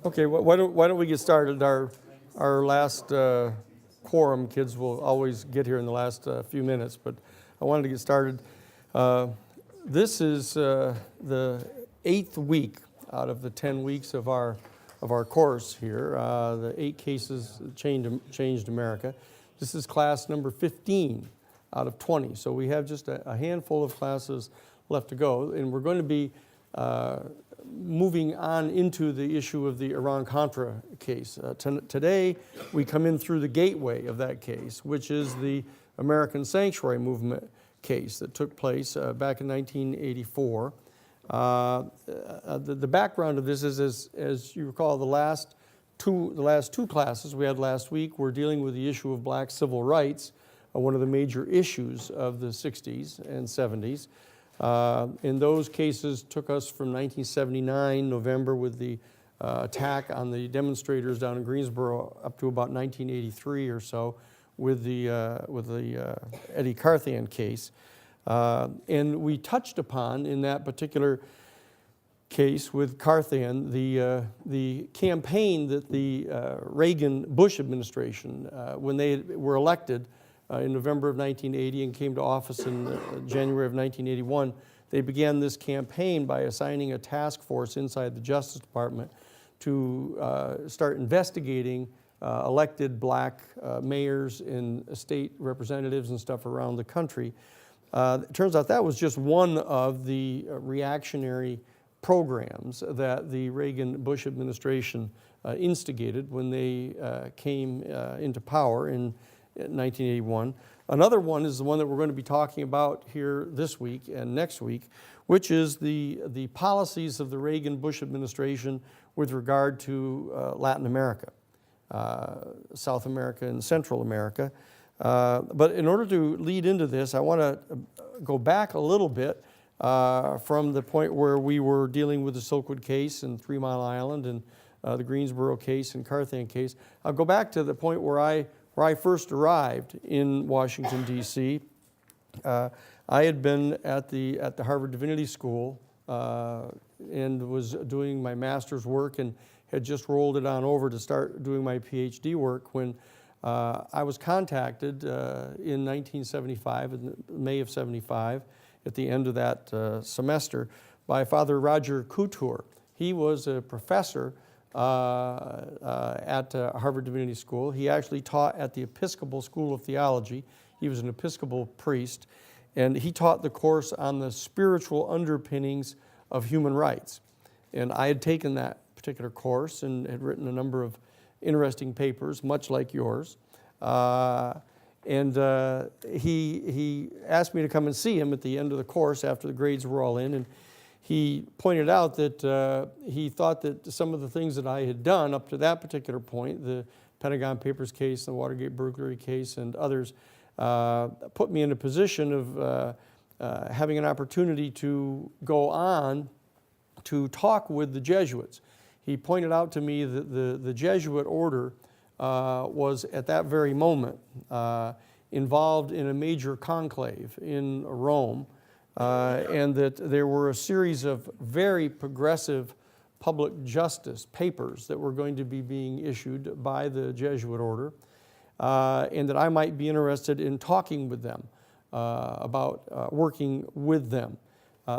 Okay, why don't we get started? Our last quorum, kids will always get here in the last few minutes, but I wanted to get started. This is the 8th week out of the 10 weeks of our course here. The 8 cases changed America. This is class number 15 out of 20, so we have just a handful of classes left to go, and we're going to be moving on into the issue of the Iran-Contra case. Today, we come in through the gateway of that case, which is the American Sanctuary Movement case that took place back in 1984. The background of this is, as you recall, the last two classes we had last week were dealing with the issue of black civil rights, one of the major issues of the 60s and 70s. And those cases took us from 1979, November, with the attack on the demonstrators down in Greensboro up to about 1983 or so with the Eddie Carthan case. And we touched upon in that particular case with Carthan the campaign that the Reagan-Bush administration, when they were elected, in November of 1980 and came to office in January of 1981, they began this campaign by assigning a task force inside the Justice Department to start investigating elected black mayors and state representatives and stuff around the country. It turns out that was just one of the reactionary programs that the Reagan-Bush administration instigated when they came into power in 1981. Another one is the one that we're going to be talking about here this week and next week, which is the policies of the Reagan-Bush administration with regard to Latin America, South America and Central America. But in order to lead into this, I want to go back a little bit from the point where we were dealing with the Silkwood case and 3 Mile Island and the Greensboro case and Carthan case. I'll go back to the point where I first arrived in Washington, D.C. I had been at the Harvard Divinity School and was doing my master's work and had just rolled it on over to start doing my PhD work when I was contacted in 1975, in May of 75, at the end of that semester, by Father Roger Couture. He was a professor at Harvard Divinity School. He actually taught at the Episcopal School of Theology. He was an Episcopal priest, and he taught the course on the spiritual underpinnings of human rights. And I had taken that particular course and had written a number of interesting papers, much like yours. And he asked me to come and see him at the end of the course after the grades were all in, and he pointed out that he thought that some of the things that I had done up to that particular point, the Pentagon Papers case, the Watergate burglary case, and others, put me in a position of having an opportunity to go on to talk with the Jesuits. He pointed out to me that the Jesuit order was at that very moment involved in a major conclave in Rome, and that there were a series of very progressive public justice papers that were going to be being issued by the Jesuit order, and that I might be interested in talking with them about working with them.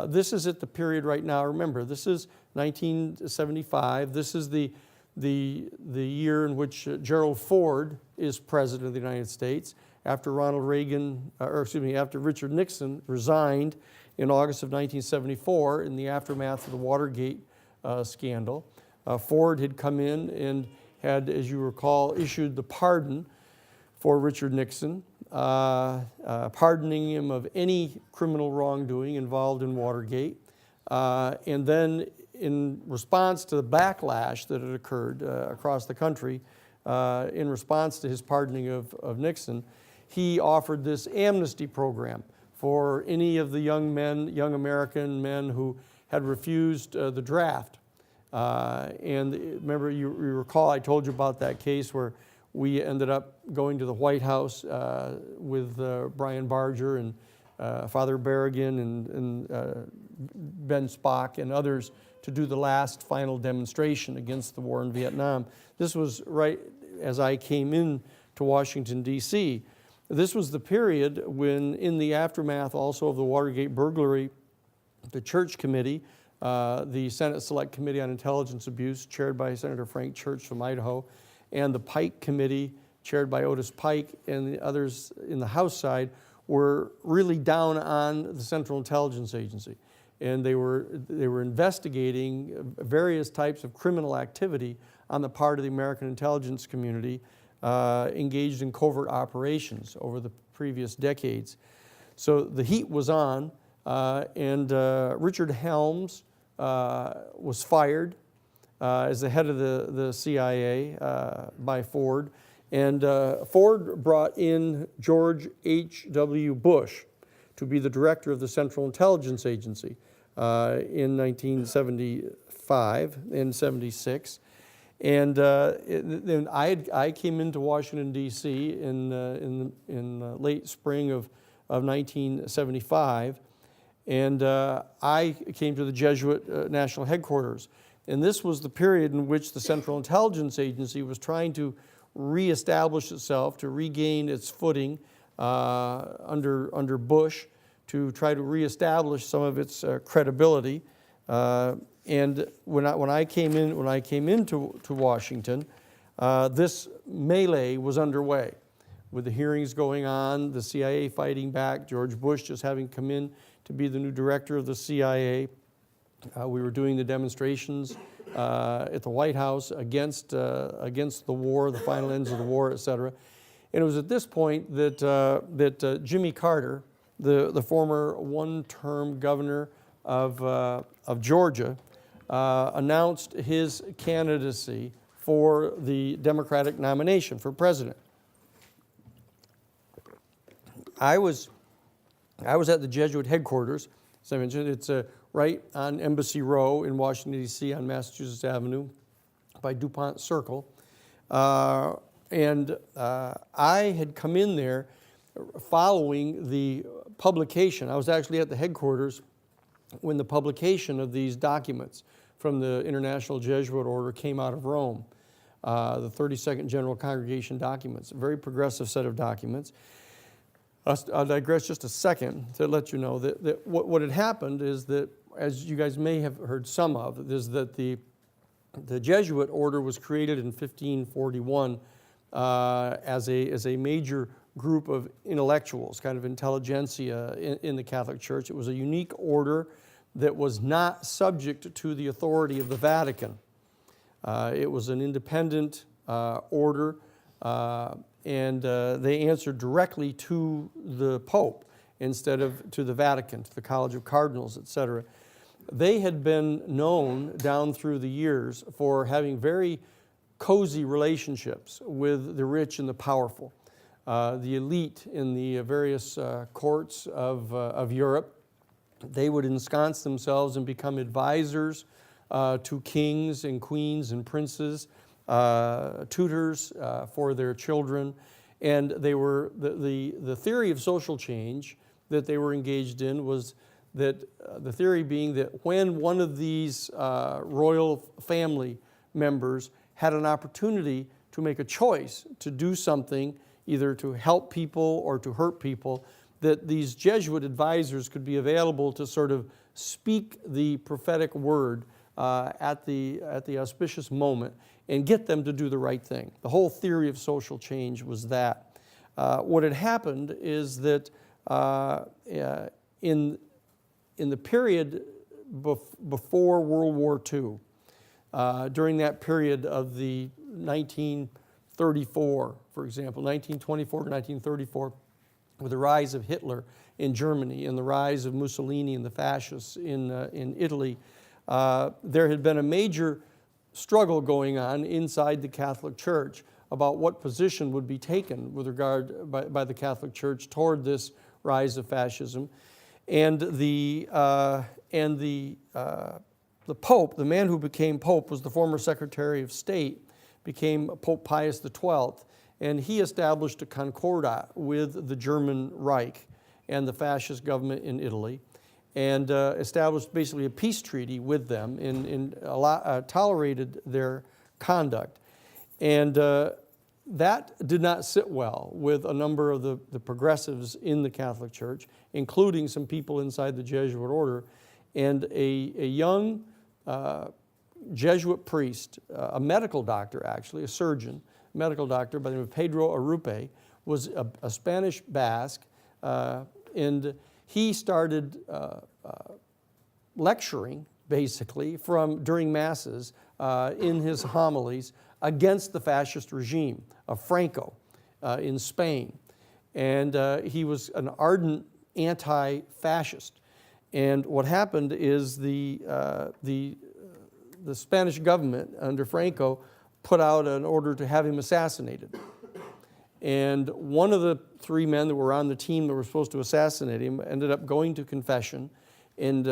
This is at the period right now. Remember, this is 1975. This is the year in which Gerald Ford is president of the United States after after Richard Nixon resigned in August of 1974 in the aftermath of the Watergate scandal. Ford had come in and had, as you recall, issued the pardon for Richard Nixon, pardoning him of any criminal wrongdoing involved in Watergate. And then in response to the backlash that had occurred across the country, in response to his pardoning of Nixon, he offered this amnesty program for any of the young American men who had refused the draft. And remember, you recall I told you about that case where we ended up going to the White House with Brian Barger and Father Berrigan and Ben Spock and others to do the last final demonstration against the war in Vietnam. This was right as I came in to Washington, D.C. This was the period when, in the aftermath also of the Watergate burglary, the Church Committee, the Senate Select Committee on Intelligence Abuse, chaired by Senator Frank Church from Idaho, and the Pike Committee, chaired by Otis Pike, and the others in the House side, were really down on the Central Intelligence Agency. And they were investigating various types of criminal activity on the part of the American intelligence community engaged in covert operations over the previous decades. So the heat was on, and Richard Helms was fired as the head of the CIA by Ford. And Ford brought in George H.W. Bush to be the director of the Central Intelligence Agency in 1975 and 76. And then I came into Washington, D.C. in late spring of 1975, and I came to the Jesuit National Headquarters. And this was the period in which the Central Intelligence Agency was trying to reestablish itself, to regain its footing under Bush, to try to reestablish some of its credibility. And when I came into Washington, this melee was underway, with the hearings going on, the CIA fighting back, George Bush just having come in to be the new director of the CIA. We were doing the demonstrations at the White House against the war, the final ends of the war, et cetera. And it was at this point that Jimmy Carter, the former one-term governor of Georgia, announced his candidacy for the Democratic nomination for president. I was at the Jesuit headquarters, as I mentioned. It's right on Embassy Row in Washington, D.C. on Massachusetts Avenue by DuPont Circle. And I had come in there following the publication. I was actually at the headquarters when the publication of these documents from the International Jesuit Order came out of Rome, the 32nd General Congregation documents, a very progressive set of documents. I'll digress just a second to let you know that what had happened is that, as you guys may have heard some of, is that the Jesuit order was created in 1541 as a major group of intellectuals, kind of intelligentsia in the Catholic Church. It was a unique order that was not subject to the authority of the Vatican. It was an independent order, and they answered directly to the Pope instead of to the Vatican, to the College of Cardinals, etc. They had been known down through the years for having very cozy relationships with the rich and the powerful, the elite in the various courts of Europe. They would ensconce themselves and become advisors to kings and queens and princes, tutors for their children, and they were the theory of social change that they were engaged in was that the theory being that when one of these royal family members had an opportunity to make a choice to do something, either to help people or to hurt people, that these Jesuit advisors could be available to sort of speak the prophetic word at the auspicious moment and get them to do the right thing. The whole theory of social change was that. What had happened is that in the period before World War II, during that period of the 1934, for example, 1924 to 1934, with the rise of Hitler in Germany and the rise of Mussolini and the fascists in Italy, there had been a major struggle going on inside the Catholic Church about what position would be taken with regard by the Catholic Church toward this rise of fascism. And the Pope, the man who became Pope, was the former Secretary of State, became Pope Pius XII, and he established a concordat with the German Reich. and the fascist government in Italy, and established basically a peace treaty with them and tolerated their conduct. And that did not sit well with a number of the progressives in the Catholic Church, including some people inside the Jesuit order. And a young Jesuit priest, a medical doctor actually, a surgeon, medical doctor by the name of Pedro Arrupe, was a Spanish Basque, and he started lecturing, basically, during Masses in his homilies against the fascist regime of Franco in Spain. And he was an ardent anti-fascist. And what happened is the Spanish government under Franco put out an order to have him assassinated. And one of the three men that were on the team that were supposed to assassinate him ended up going to confession and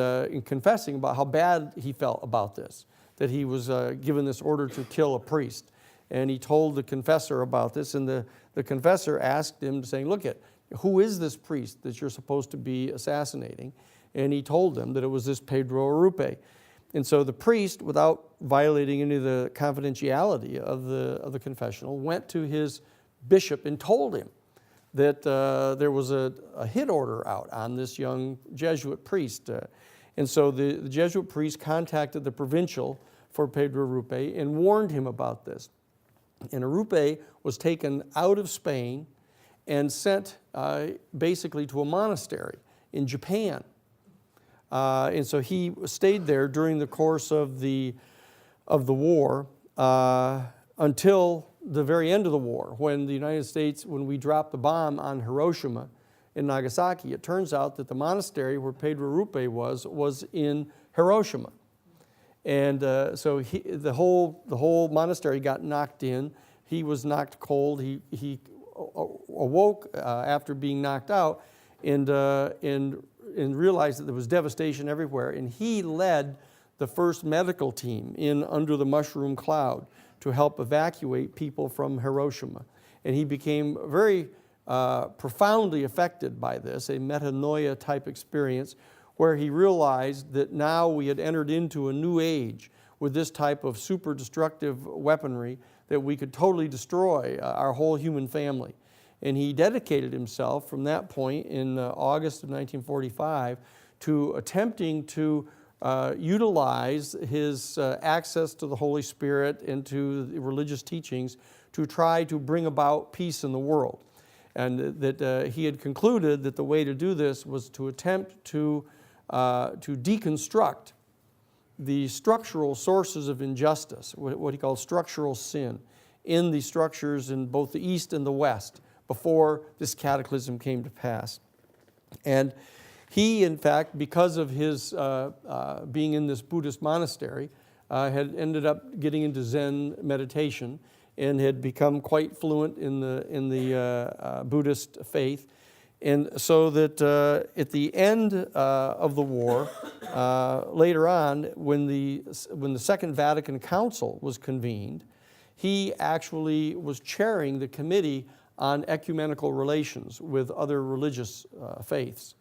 confessing about how bad he felt about this, that he was given this order to kill a priest. And he told the confessor about this, and the confessor asked him, saying, look, who is this priest that you're supposed to be assassinating? And he told them that it was this Pedro Arrupe. And so the priest, without violating any of the confidentiality of the confessional, went to his bishop and told him that there was a hit order out on this young Jesuit priest. And so the Jesuit priest contacted the provincial for Pedro Arrupe and warned him about this. And Arrupe was taken out of Spain and sent basically to a monastery in Japan. And so he stayed there during the course of the war until the very end of the war, when the United States, when we dropped the bomb on Hiroshima and Nagasaki. It turns out that the monastery where Pedro Arrupe was in Hiroshima. And so the whole monastery got knocked in. He was knocked cold. He awoke after being knocked out and realized that there was devastation everywhere. And he led the first medical team in under the mushroom cloud to help evacuate people from Hiroshima. And he became very profoundly affected by this, a metanoia type experience, where he realized that now we had entered into a new age with this type of super destructive weaponry, that we could totally destroy our whole human family. And he dedicated himself from that point in August of 1945 to attempting to utilize his access to the Holy Spirit and to the religious teachings to try to bring about peace in the world. And that he had concluded that the way to do this was to attempt to deconstruct the structural sources of injustice, what he called structural sin, in the structures in both the East and the West before this cataclysm came to pass. And he, in fact, because of his being in this Buddhist monastery, had ended up getting into Zen meditation and had become quite fluent in the Buddhist faith. And so that at the end of the war, later on, when the Second Vatican Council was convened, he actually was chairing the Committee on Ecumenical Relations with other religious faiths.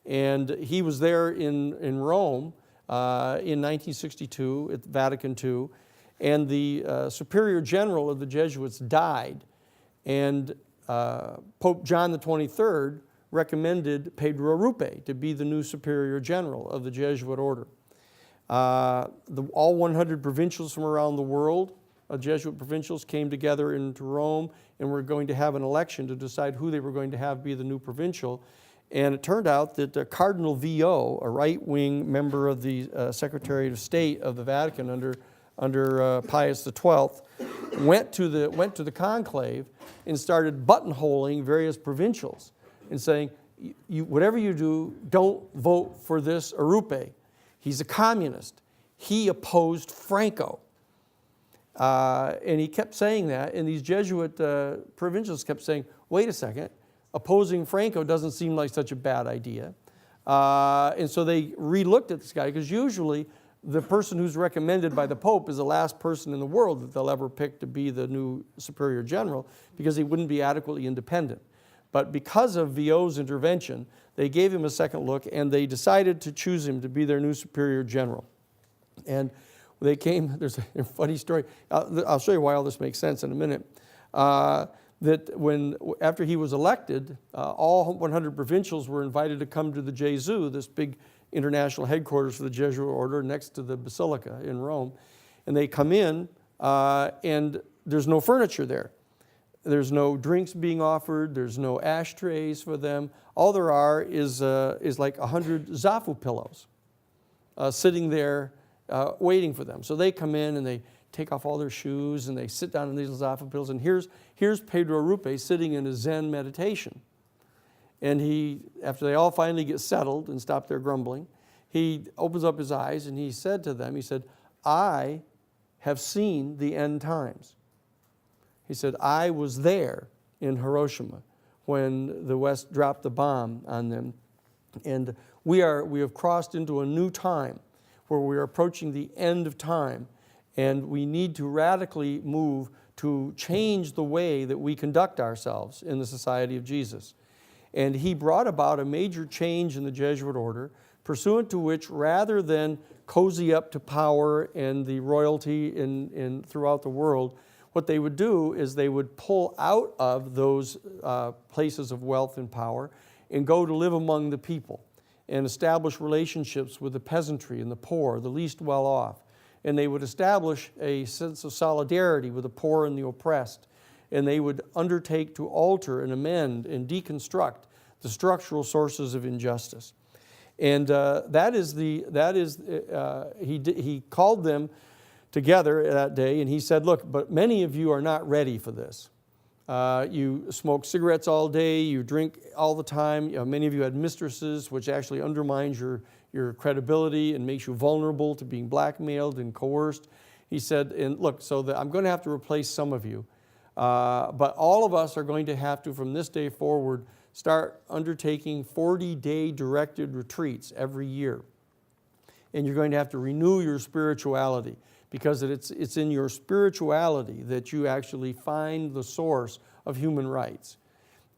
And he was there in Rome in 1962 at Vatican II, and the Superior General of the Jesuits died, and Pope John the 23rd recommended Pedro Arrupe to be the new Superior General of the Jesuit order. All 100 provincials from around the world, Jesuit provincials, came together into Rome and were going to have an election to decide who they were going to have be the new provincial. And it turned out that Cardinal Villot, a right-wing member of the Secretary of State of the Vatican under Pius XII, went to the conclave and started buttonholing various provincials and saying, whatever you do, don't vote for this Arrupe. He's a communist. He opposed Franco. And he kept saying that, and these Jesuit provincials kept saying, wait a second, opposing Franco doesn't seem like such a bad idea. And so they re-looked at this guy, because usually the person who's recommended by the Pope is the last person in the world that they'll ever pick to be the new Superior General, because he wouldn't be adequately independent. But because of VO's intervention, they gave him a second look, and they decided to choose him to be their new superior general. And they came, there's a funny story. I'll show you why all this makes sense in a minute. That after he was elected, all 100 provincials were invited to come to the Gesù, this big international headquarters for the Jesuit order next to the Basilica in Rome. And they come in, and there's no furniture there. There's no drinks being offered. There's no ashtrays for them. All there are is like 100 zafu pillows sitting there waiting for them. So they come in and they take off all their shoes and they sit down in these zafu pillows. And here's Pedro Rupe sitting in a Zen meditation. And after they all finally get settled and stop their grumbling, he opens up his eyes and he said to them, he said, I have seen the end times. He said, I was there in Hiroshima when the West dropped the bomb on them. And we have crossed into a new time where we are approaching the end of time. And we need to radically move to change the way that we conduct ourselves in the Society of Jesus. And he brought about a major change in the Jesuit order, pursuant to which, rather than cozy up to power and the royalty throughout the world, what they would do is they would pull out of those places of wealth and power and go to live among the people and establish relationships with the peasantry and the poor, the least well off. And they would establish a sense of solidarity with the poor and the oppressed. And they would undertake to alter and amend and deconstruct the structural sources of injustice. And he called them together that day, and he said, look, but many of you are not ready for this. You smoke cigarettes all day, you drink all the time, many of you had mistresses, which actually undermines your credibility and makes you vulnerable to being blackmailed and coerced. He said, and look, I'm going to have to replace some of you, but all of us are going to have to, from this day forward, start undertaking 40-day directed retreats every year. And you're going to have to renew your spirituality, because it's in your spirituality that you actually find the source of human rights.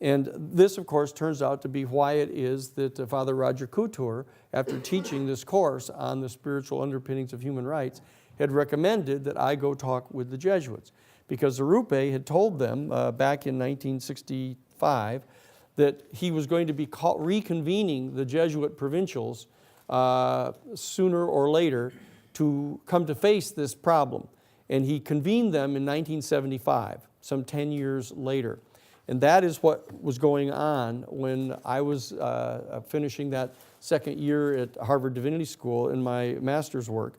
And this, of course, turns out to be why it is that Father Roger Couture, after teaching this course on the spiritual underpinnings of human rights, had recommended that I go talk with the Jesuits. Because Rupe had told them back in 1965 that he was going to be reconvening the Jesuit provincials sooner or later to come to face this problem. And he convened them in 1975, some 10 years later. And that is what was going on when I was finishing that second year at Harvard Divinity School in my master's work.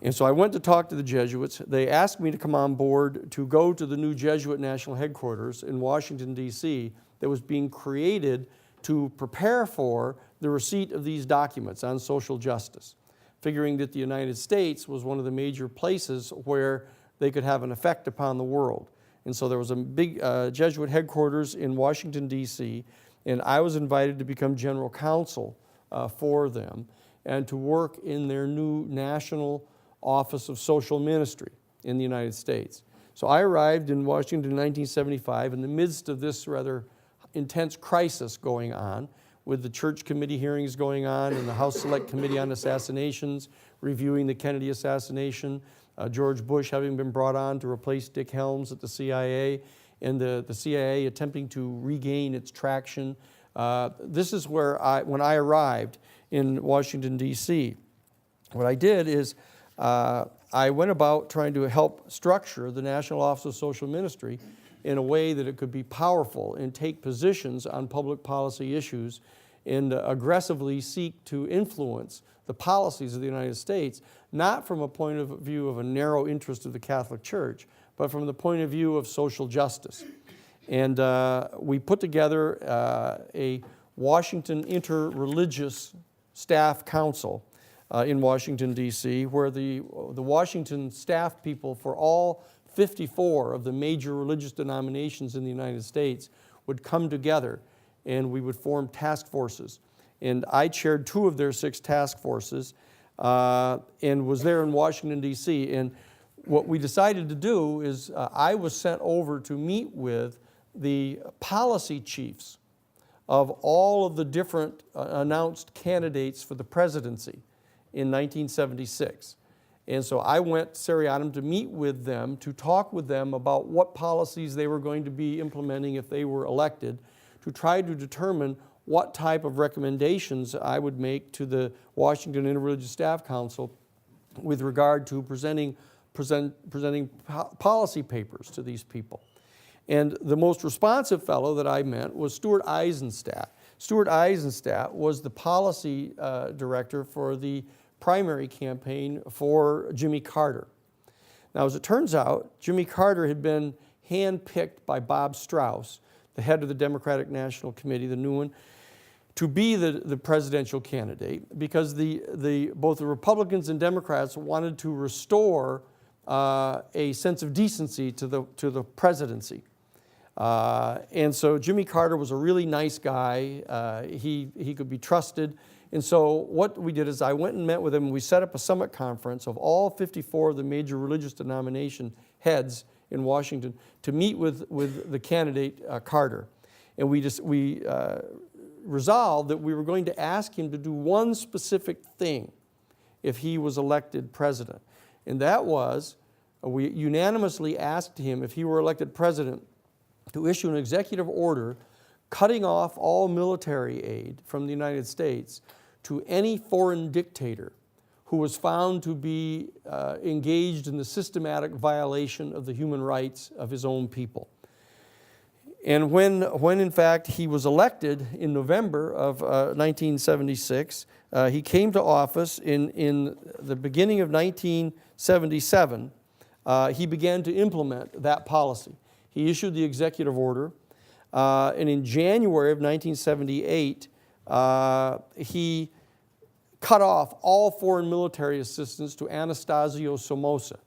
And so I went to talk to the Jesuits. They asked me to come on board to go to the new Jesuit National Headquarters in Washington, D.C. that was being created to prepare for the receipt of these documents on social justice, figuring that the United States was one of the major places where they could have an effect upon the world. And so there was a big Jesuit headquarters in Washington, D.C., and I was invited to become general counsel for them and to work in their new National Office of Social Ministry in the United States. So I arrived in Washington in 1975 in the midst of this rather intense crisis going on, with the church committee hearings going on and the House Select Committee on Assassinations reviewing the Kennedy assassination, George Bush having been brought on to replace Dick Helms at the CIA, and the CIA attempting to regain its traction. This is where when I arrived in Washington, D.C., what I did is I went about trying to help structure the National Office of Social Ministry in a way that it could be powerful and take positions on public policy issues and aggressively seek to influence the policies of the United States, not from a point of view of a narrow interest of the Catholic Church, but from the point of view of social justice. And we put together a Washington Interreligious Staff Council in Washington, D.C., where the Washington staff people for all 54 of the major religious denominations in the United States would come together, and we would form task forces. And I chaired 2 of their 6 task forces and was there in Washington, D.C. And what we decided to do is I was sent over to meet with the policy chiefs of all of the different announced candidates for the presidency in 1976. And so I went to Seriatim to meet with them, to talk with them about what policies they were going to be implementing if they were elected, to try to determine what type of recommendations I would make to the Washington Interreligious Staff Council with regard to presenting policy papers to these people. And the most responsive fellow that I met was Stuart Eisenstadt. Stuart Eisenstadt was the policy director for the primary campaign for Jimmy Carter. Now, as it turns out, Jimmy Carter had been handpicked by Bob Strauss, the head of the Democratic National Committee, the new one, to be the presidential candidate, because both the Republicans and Democrats wanted to restore a sense of decency to the presidency. And so Jimmy Carter was a really nice guy. He could be trusted. And so what we did is I went and met with him, and we set up a summit conference of all 54 of the major religious denomination heads in Washington to meet with the candidate Carter. And we resolved that we were going to ask him to do one specific thing if he was elected president. And that was, we unanimously asked him, if he were elected president, to issue an executive order cutting off all military aid from the United States to any foreign dictator who was found to be engaged in the systematic violation of the human rights of his own people. And when in fact he was elected in November of 1976, he came to office in the beginning of 1977. He began to implement that policy. He issued the executive order, and in January of 1978, he cut off all foreign military assistance to Anastasio Somoza,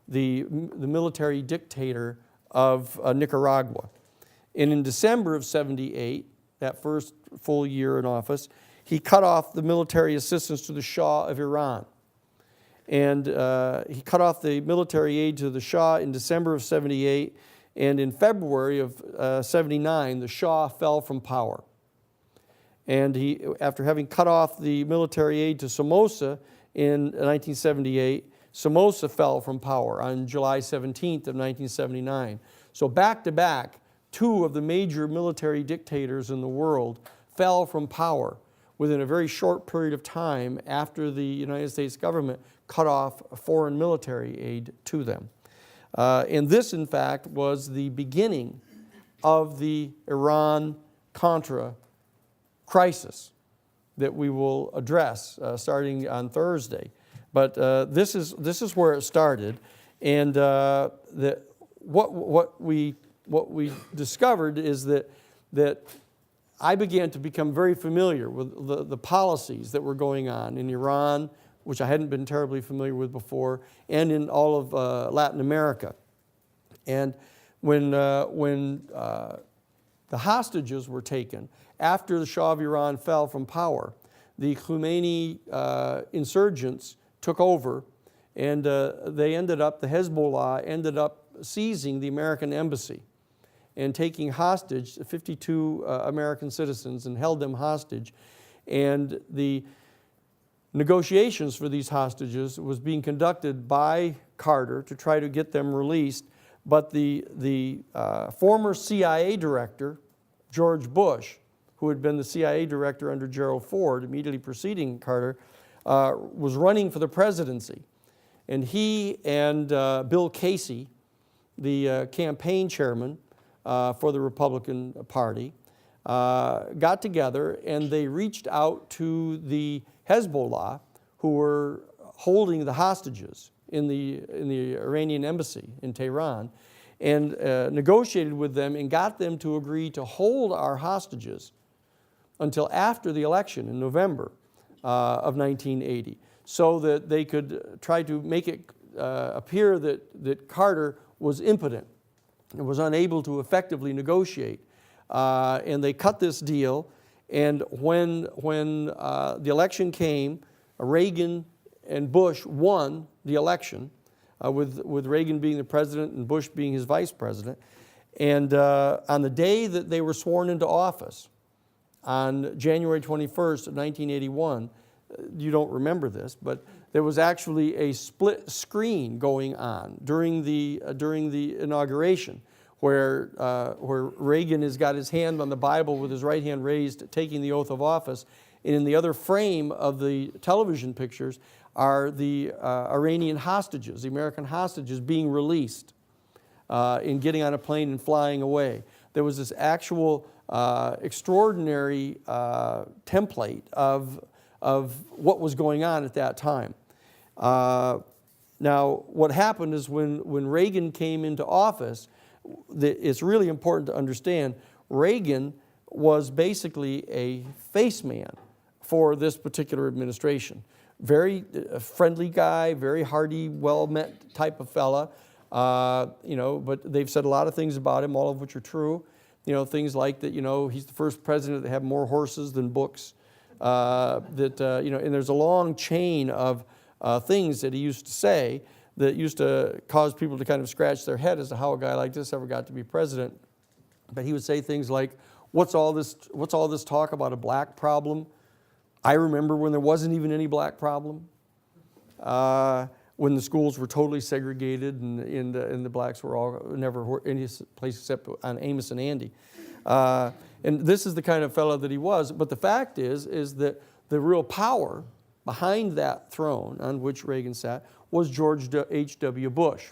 the military dictator of Nicaragua. And in December of 78, that first full year in office, he cut off the military assistance to the Shah of Iran. And he cut off the military aid to the Shah in December of 78, and in February of 79, the Shah fell from power. And he, after having cut off the military aid to Somoza in 1978, Somoza fell from power on July 17th of 1979. So back to back, two of the major military dictators in the world fell from power within a very short period of time after the United States government cut off foreign military aid to them. And this, in fact, was the beginning of the Iran-Contra crisis that we will address starting on Thursday. But this is where it started, and what we discovered is that I began to become very familiar with the policies that were going on in Iran, which I hadn't been terribly familiar with before, and in all of Latin America. And when the hostages were taken, after the Shah of Iran fell from power, the Khomeini insurgents took over, and the Hezbollah ended up seizing the American embassy and taking hostage 52 American citizens and held them hostage. And the negotiations for these hostages was being conducted by Carter to try to get them released, but the former CIA director, George Bush, who had been the CIA director under Gerald Ford immediately preceding Carter, was running for the presidency. And he and Bill Casey, the campaign chairman for the Republican Party, got together and they reached out to the Hezbollah, who were holding the hostages in the Iranian embassy in Tehran, and negotiated with them and got them to agree to hold our hostages until after the election in November of 1980, so that they could try to make it appear that Carter was impotent and was unable to effectively negotiate. And they cut this deal, and when the election came, Reagan and Bush won the election, with Reagan being the president and Bush being his vice president. And on the day that they were sworn into office, on January 21st of 1981, you don't remember this, but there was actually a split screen going on during the inauguration, where Reagan has got his hand on the Bible with his right hand raised, taking the oath of office, and in the other frame of the television pictures are the Iranian hostages, the American hostages being released in getting on a plane and flying away. There was this actual extraordinary template of what was going on at that time. Now, what happened is when Reagan came into office, it's really important to understand, Reagan was basically a face man for this particular administration. Very friendly guy, very hearty, well-met type of fella, but they've said a lot of things about him, all of which are true. Things like that, he's the first president to have more horses than books. And there's a long chain of things that he used to say that used to cause people to kind of scratch their head as to how a guy like this ever got to be president. But he would say things like, what's all this talk about a black problem? I remember when there wasn't even any black problem, when the schools were totally segregated and the blacks were all never any place except on Amos and Andy. And this is the kind of fellow that he was. But the fact is that the real power behind that throne on which Reagan sat was George H.W. Bush,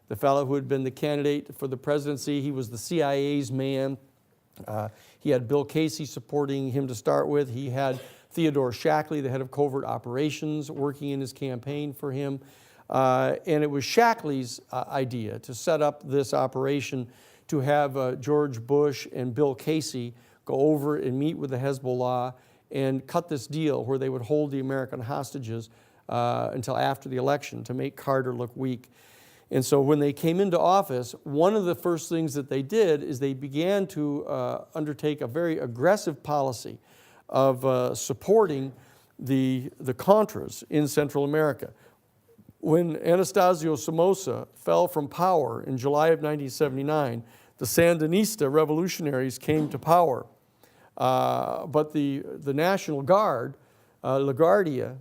the fellow who had been the candidate for the presidency. He was the CIA's man. He had Bill Casey supporting him to start with. He had Theodore Shackley, the head of covert operations, working in his campaign for him. And it was Shackley's idea to set up this operation to have George Bush and Bill Casey go over and meet with the Hezbollah and cut this deal where they would hold the American hostages until after the election to make Carter look weak. And so when they came into office, one of the first things that they did is they began to undertake a very aggressive policy of supporting the Contras in Central America. When Anastasio Somoza fell from power in July of 1979, the Sandinista revolutionaries came to power. But the National Guard, LaGuardia,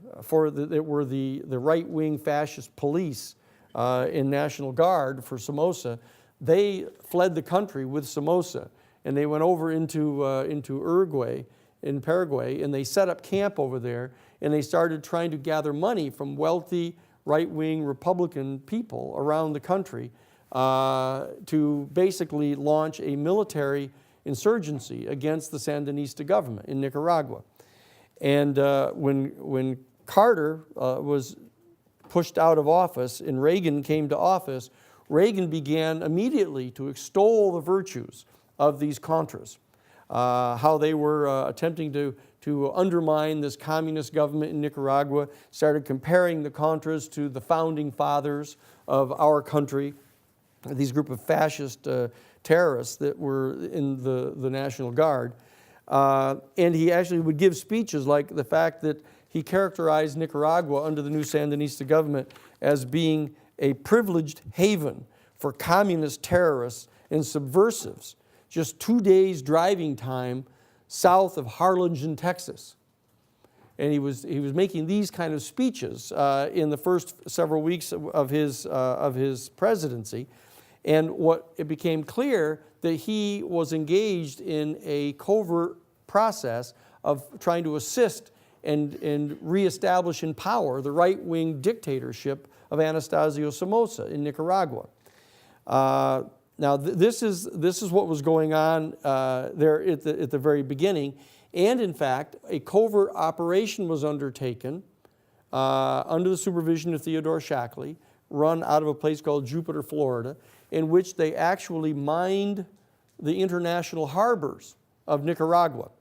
that were the right-wing fascist police in National Guard for Somoza, they fled the country with Somoza, and they went over into Uruguay, in Paraguay, and they set up camp over there, and they started trying to gather money from wealthy right-wing Republican people around the country to basically launch a military insurgency against the Sandinista government in Nicaragua. And when Carter was pushed out of office and Reagan came to office, Reagan began immediately to extol the virtues of these Contras, how they were attempting to undermine this communist government in Nicaragua, started comparing the Contras to the founding fathers of our country, these group of fascist terrorists that were in the National Guard. And he actually would give speeches like the fact that he characterized Nicaragua under the new Sandinista government as being a privileged haven for communist terrorists and subversives, just 2 days driving time south of Harlingen, Texas. And he was making these kind of speeches in the first several weeks of his presidency. And it became clear that he was engaged in a covert process of trying to assist and reestablish in power the right-wing dictatorship of Anastasio Somoza in Nicaragua. Now, this is what was going on there at the very beginning. And in fact, a covert operation was undertaken under the supervision of Theodore Shackley, run out of a place called Jupiter, Florida, in which they actually mined the international harbors of Nicaragua.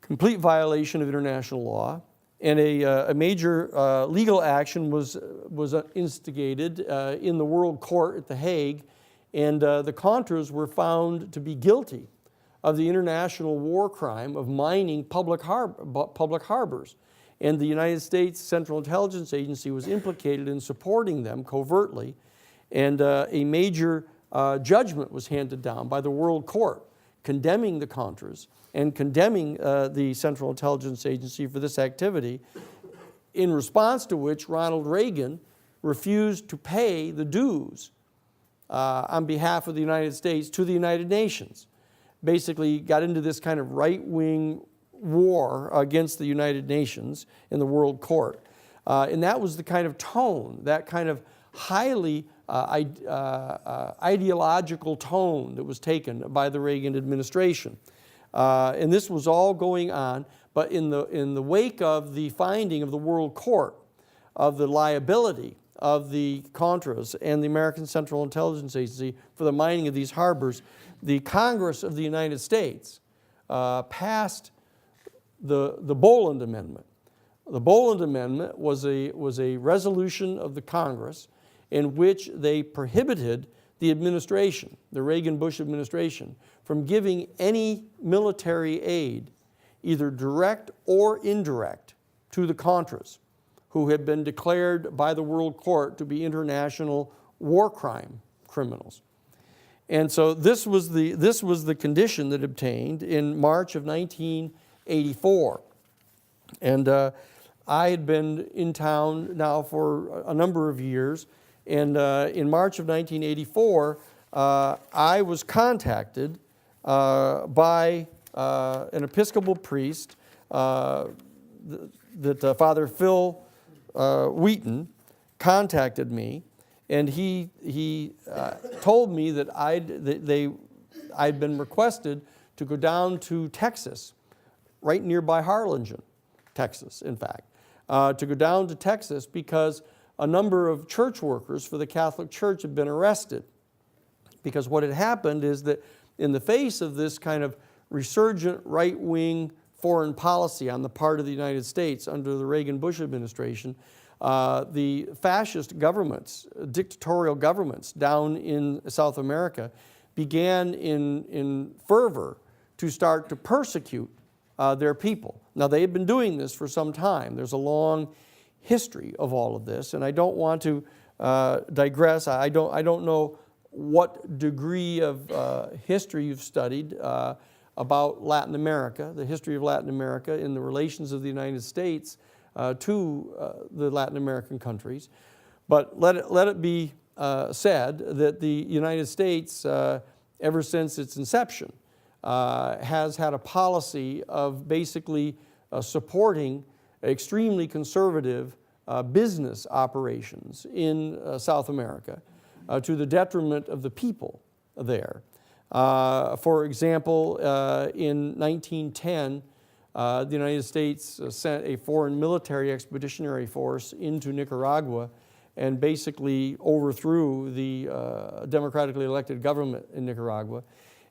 Complete violation of international law. And a major legal action was instigated in the World Court at The Hague, and the Contras were found to be guilty of the international war crime of mining public harbors. And the United States Central Intelligence Agency was implicated in supporting them covertly, and a major judgment was handed down by the World Court condemning the Contras and condemning the Central Intelligence Agency for this activity, in response to which Ronald Reagan refused to pay the dues on behalf of the United States to the United Nations. Basically got into this kind of right-wing war against the United Nations in the World Court. And that was the kind of tone, that kind of highly ideological tone that was taken by the Reagan administration. And this was all going on, but in the wake of the finding of the World Court of the liability of the Contras and the American Central Intelligence Agency for the mining of these harbors, the Congress of the United States passed the Boland Amendment. The Boland Amendment was a resolution of the Congress in which they prohibited the administration, the Reagan-Bush administration, from giving any military aid, either direct or indirect, to the Contras, who had been declared by the World Court to be international war crime criminals. And so this was the condition that obtained in March of 1984. And I had been in town now for a number of years, and in March of 1984, I was contacted by an Episcopal priest, Father Phil Wheaton contacted me, and he told me that I'd been requested to go down to Texas, right nearby Harlingen, Texas, in fact, to go down to Texas because a number of church workers for the Catholic Church had been arrested. Because what had happened is that in the face of this kind of resurgent right-wing foreign policy on the part of the United States under the Reagan-Bush administration, the fascist governments, dictatorial governments down in South America began in fervor to start to persecute their people. Now, they had been doing this for some time. There's a long history of all of this, and I don't want to digress. I don't know what degree of history you've studied about Latin America, the history of Latin America in the relations of the United States to the Latin American countries. But let it be said that the United States, ever since its inception, has had a policy of basically supporting extremely conservative business operations in South America to the detriment of the people there. For example, in 1910, the United States sent a foreign military expeditionary force into Nicaragua and basically overthrew the democratically elected government in Nicaragua.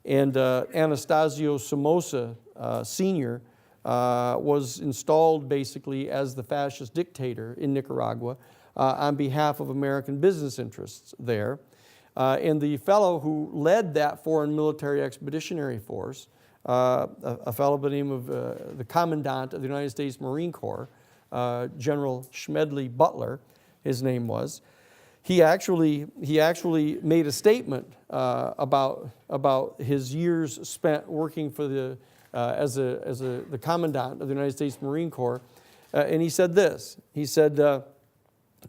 And Anastasio Somoza Sr. Was installed basically as the fascist dictator in Nicaragua on behalf of American business interests there. And the fellow who led that foreign military expeditionary force, a fellow by the name of the Commandant of the United States Marine Corps, General Schmedley Butler, his name was, he actually made a statement about his years spent working for the as the Commandant of the United States Marine Corps, and he said this. He said,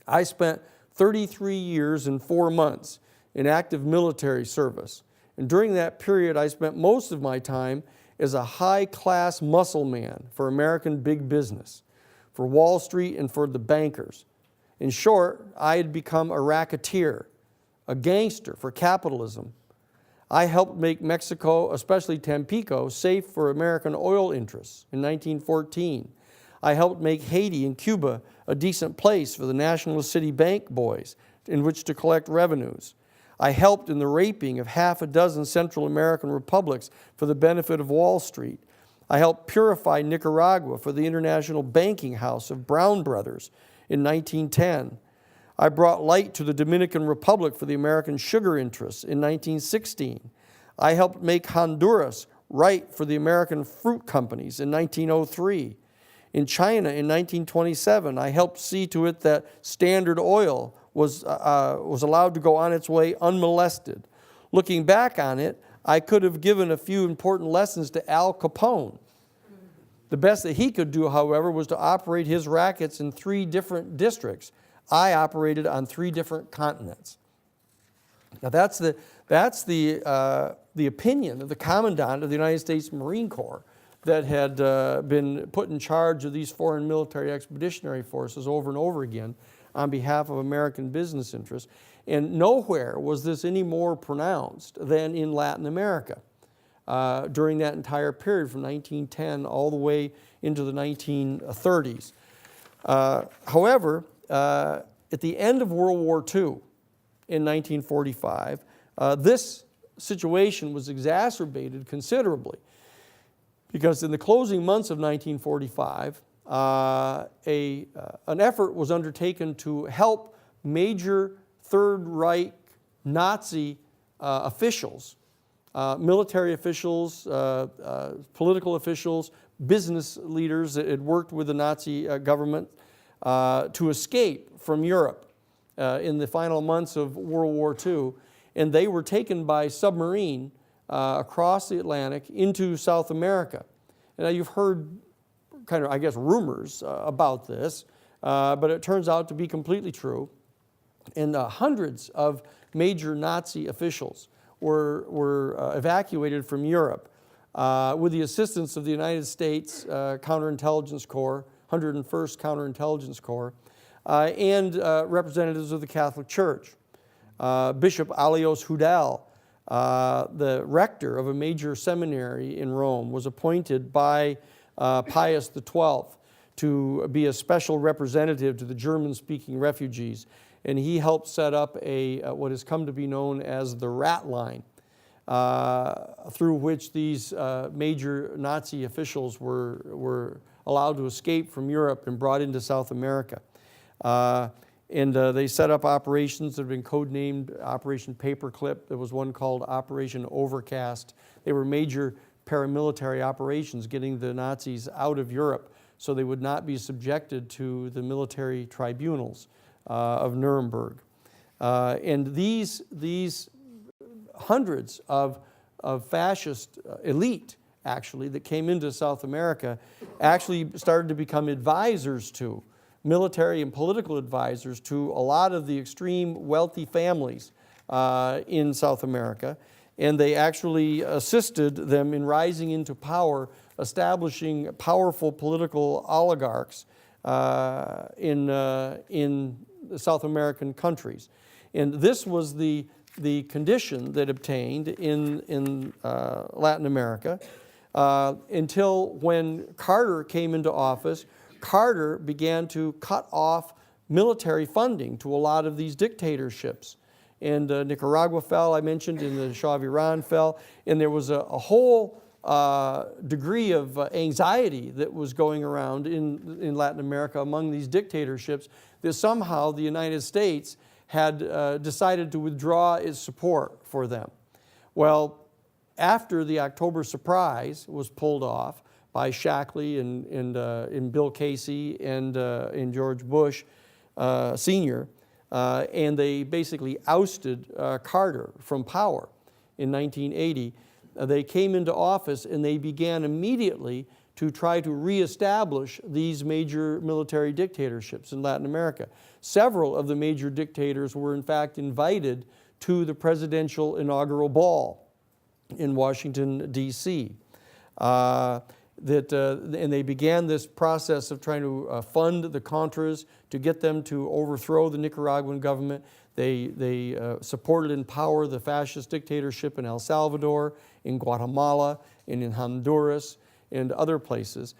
I spent 33 years and 4 months in active military service, and during that period I spent most of my time as a high-class muscle man for American big business, for Wall Street and for the bankers. In short, I had become a racketeer, a gangster for capitalism. I helped make Mexico, especially Tampico, safe for American oil interests in 1914. I helped make Haiti and Cuba a decent place for the Nationalist City Bank boys in which to collect revenues. I helped in the raping of half a dozen Central American republics for the benefit of Wall Street. I helped purify Nicaragua for the international banking house of Brown Brothers in 1910. I brought light to the Dominican Republic for the American sugar interests in 1916. I helped make Honduras right for the American fruit companies in 1903. In China in 1927, I helped see to it that Standard Oil was allowed to go on its way unmolested. looking back on it, I could have given a few important lessons to Al Capone. The best that he could do, however, was to operate his rackets in 3 different districts. I operated on 3 different continents. Now that's the opinion of the Commandant of the United States Marine Corps that had been put in charge of these foreign military expeditionary forces over and over again on behalf of American business interests. And nowhere was this any more pronounced than in Latin America during that entire period from 1910 all the way into the 1930s. However, at the end of World War II in 1945, this situation was exacerbated considerably because in the closing months of 1945, an effort was undertaken to help major Third Reich Nazi officials, military officials, political officials, business leaders that had worked with the Nazi government to escape from Europe in the final months of World War II. And they were taken by submarine across the Atlantic into South America. And now you've heard kind of, I guess, rumors about this, but it turns out to be completely true. And hundreds of major Nazi officials were evacuated from Europe with the assistance of the United States Counterintelligence Corps, 101st Counterintelligence Corps, and representatives of the Catholic Church. Bishop Alois Hudal, the rector of a major seminary in Rome, was appointed by Pius XII to be a special representative to the German-speaking refugees. And he helped set up what has come to be known as the Rat Line, through which these major Nazi officials were allowed to escape from Europe and brought into South America. And they set up operations that have been codenamed Operation Paperclip. There was one called Operation Overcast. They were major paramilitary operations getting the Nazis out of Europe so they would not be subjected to the military tribunals of Nuremberg. And these hundreds of fascist elite, actually, that came into South America actually started to become advisors to, military and political advisors to a lot of the extreme wealthy families in South America. And they actually assisted them in rising into power, establishing powerful political oligarchs in the South American countries. And this was the condition that obtained in Latin America until when Carter came into office. Carter began to cut off military funding to a lot of these dictatorships. And Nicaragua fell, I mentioned, and the Shah of Iran fell, and there was a whole degree of anxiety that was going around in Latin America among these dictatorships that somehow the United States had decided to withdraw its support for them. Well, after the October surprise was pulled off by Shackley and Bill Casey and George Bush Sr., and they basically ousted Carter from power in 1980, they came into office and they began immediately to try to reestablish these major military dictatorships in Latin America. Several of the major dictators were in fact invited to the presidential inaugural ball in Washington, D.C. And they began this process of trying to fund the Contras to get them to overthrow the Nicaraguan government. They supported in power the fascist dictatorship in El Salvador, in Guatemala, and in Honduras, and other places.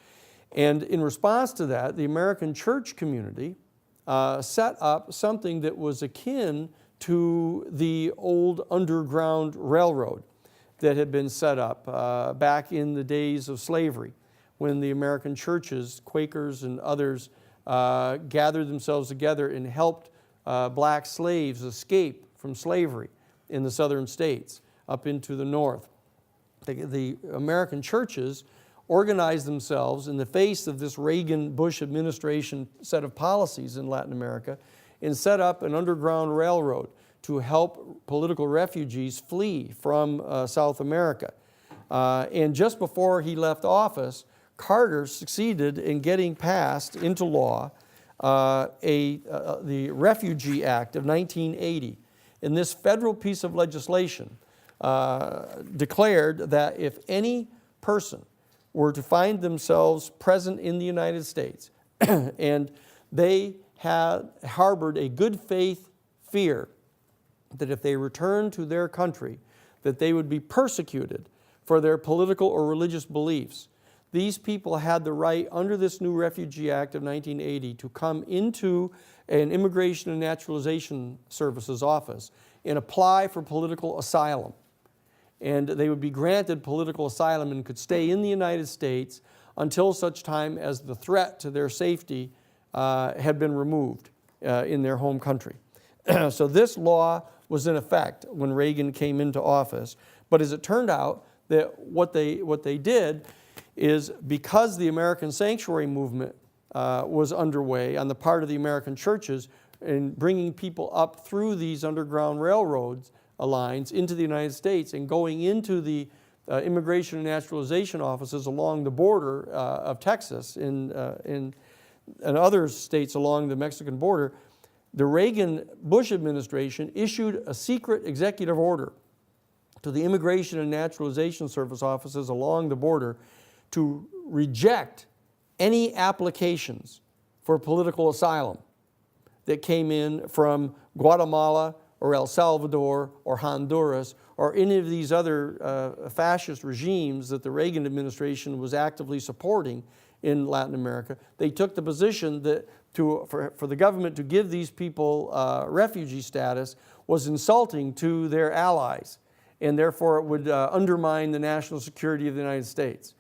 And in response to that, the American church community set up something that was akin to the old Underground Railroad that had been set up back in the days of slavery, when the American churches, Quakers and others, gathered themselves together and helped black slaves escape from slavery in the southern states up into the north. The American churches organized themselves in the face of this Reagan-Bush administration set of policies in Latin America and set up an underground railroad to help political refugees flee from South America. And just before he left office, Carter succeeded in getting passed into law the Refugee Act of 1980. And this federal piece of legislation declared that if any person were to find themselves present in the United States and they had harbored a good faith fear that if they returned to their country, that they would be persecuted for their political or religious beliefs, these people had the right, under this new Refugee Act of 1980, to come into an Immigration and Naturalization Services office and apply for political asylum. And they would be granted political asylum and could stay in the United States until such time as the threat to their safety had been removed in their home country. So this law was in effect when Reagan came into office. But as it turned out, that what they did is, because the American sanctuary movement was underway on the part of the American churches in bringing people up through these underground railroads lines into the United States and going into the immigration and naturalization offices along the border of Texas and other states along the Mexican border, the Reagan-Bush administration issued a secret executive order to the Immigration and Naturalization Service offices along the border to reject any applications for political asylum that came in from Guatemala or El Salvador or Honduras or any of these other fascist regimes that the Reagan administration was actively supporting in Latin America. They took the position that for the government to give these people refugee status was insulting to their allies, and therefore it would undermine the national security of the United States.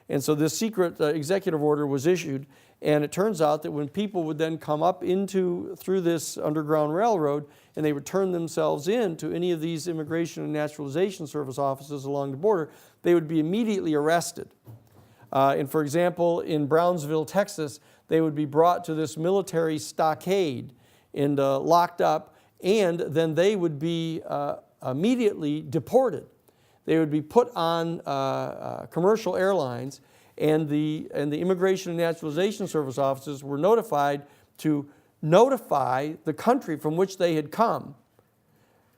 And so this secret executive order was issued, and it turns out that when people would then come up through this underground railroad and they would turn themselves in to any of these Immigration and Naturalization Service offices along the border, they would be immediately arrested. And for example, in Brownsville, Texas, they would be brought to this military stockade and locked up, and then they would be immediately deported. They would be put on commercial airlines, and the Immigration and Naturalization Service officers were notified to notify the country from which they had come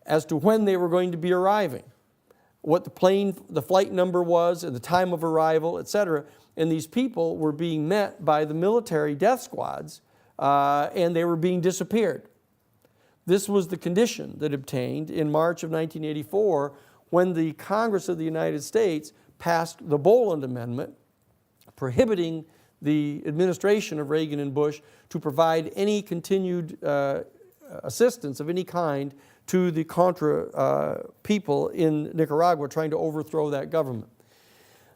as to when they were going to be arriving, what the flight number was and the time of arrival, etc. And these people were being met by the military death squads, and they were being disappeared. This was the condition that obtained in March of 1984 when the Congress of the United States passed the Boland Amendment, prohibiting the administration of Reagan and Bush to provide any continued assistance of any kind to the Contra people in Nicaragua trying to overthrow that government.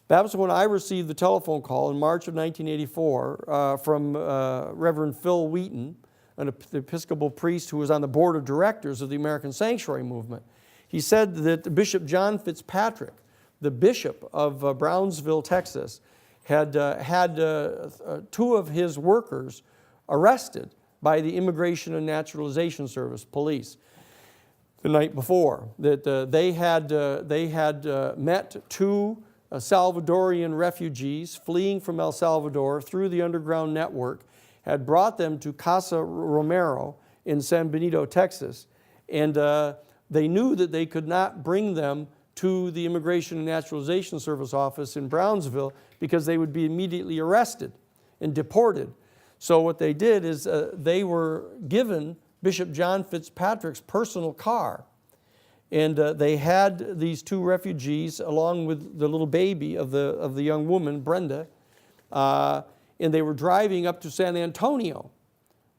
That was when I received the telephone call in March of 1984 from Reverend Phil Wheaton, an Episcopal priest who was on the board of directors of the American Sanctuary Movement. He said that Bishop John Fitzpatrick, the bishop of Brownsville, Texas, had had two of his workers arrested by the Immigration and Naturalization Service police the night before. That they had met two Salvadorian refugees fleeing from El Salvador through the underground network, had brought them to Casa Romero in San Benito, Texas, and they knew that they could not bring them to the Immigration and Naturalization Service office in Brownsville because they would be immediately arrested and deported. So what they did is they were given Bishop John Fitzpatrick's personal car, and they had these two refugees along with the little baby of the young woman, Brenda, and they were driving up to San Antonio,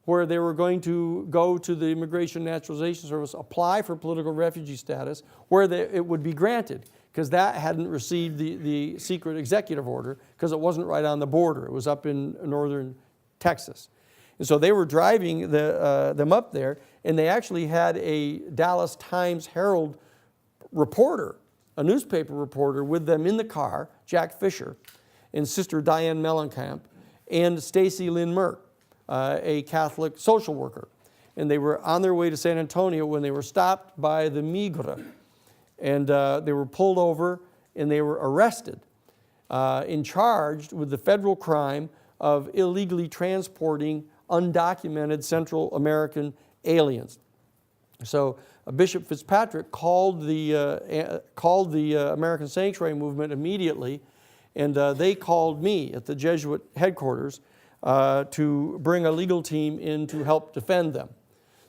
where they were going to go to the Immigration and Naturalization Service, apply for political refugee status, where it would be granted, because that hadn't received the secret executive order, because it wasn't right on the border. It was up in northern Texas. And so they were driving them up there, and they actually had a Dallas Times-Herald reporter, a newspaper reporter, with them in the car, Jack Fisher, and Sister Diane Mellencamp, and Stacy Lynn Merck, a Catholic social worker. and they were on their way to San Antonio when they were stopped by the Migre. And they were pulled over and they were arrested and charged with the federal crime of illegally transporting undocumented Central American aliens. So Bishop Fitzpatrick called the American Sanctuary Movement immediately, and they called me at the Jesuit headquarters to bring a legal team in to help defend them.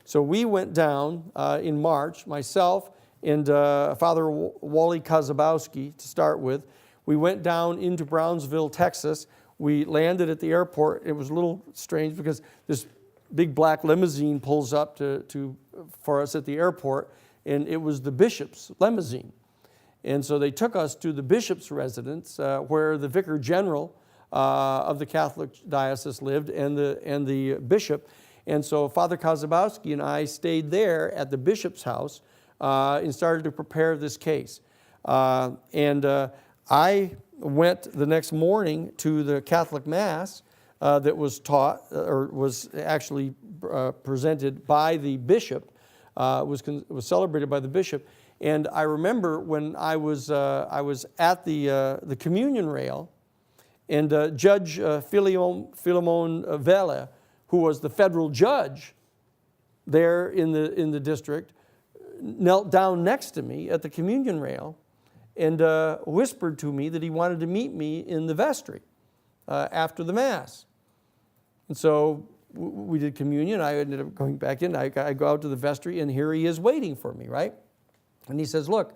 So we went down in March, myself and Father Wally Kozabowski to start with. We went down into Brownsville, Texas. We landed at the airport. It was a little strange because this big black limousine pulls up for us at the airport, and it was the bishop's limousine. And so they took us to the bishop's residence where the vicar general of the Catholic diocese lived and the bishop. And so Father Kozabowski and I stayed there at the bishop's house and started to prepare this case. I went the next morning to the Catholic Mass that was taught or was actually presented by the bishop, was celebrated by the bishop. And I remember when I was at the communion rail, and Judge Philemon Vela, who was the federal judge there in the district, knelt down next to me at the communion rail and whispered to me that he wanted to meet me in the vestry after the Mass. And so we did communion. I ended up going back in. I go out to the vestry, and here he is waiting for me, right? And he says, look,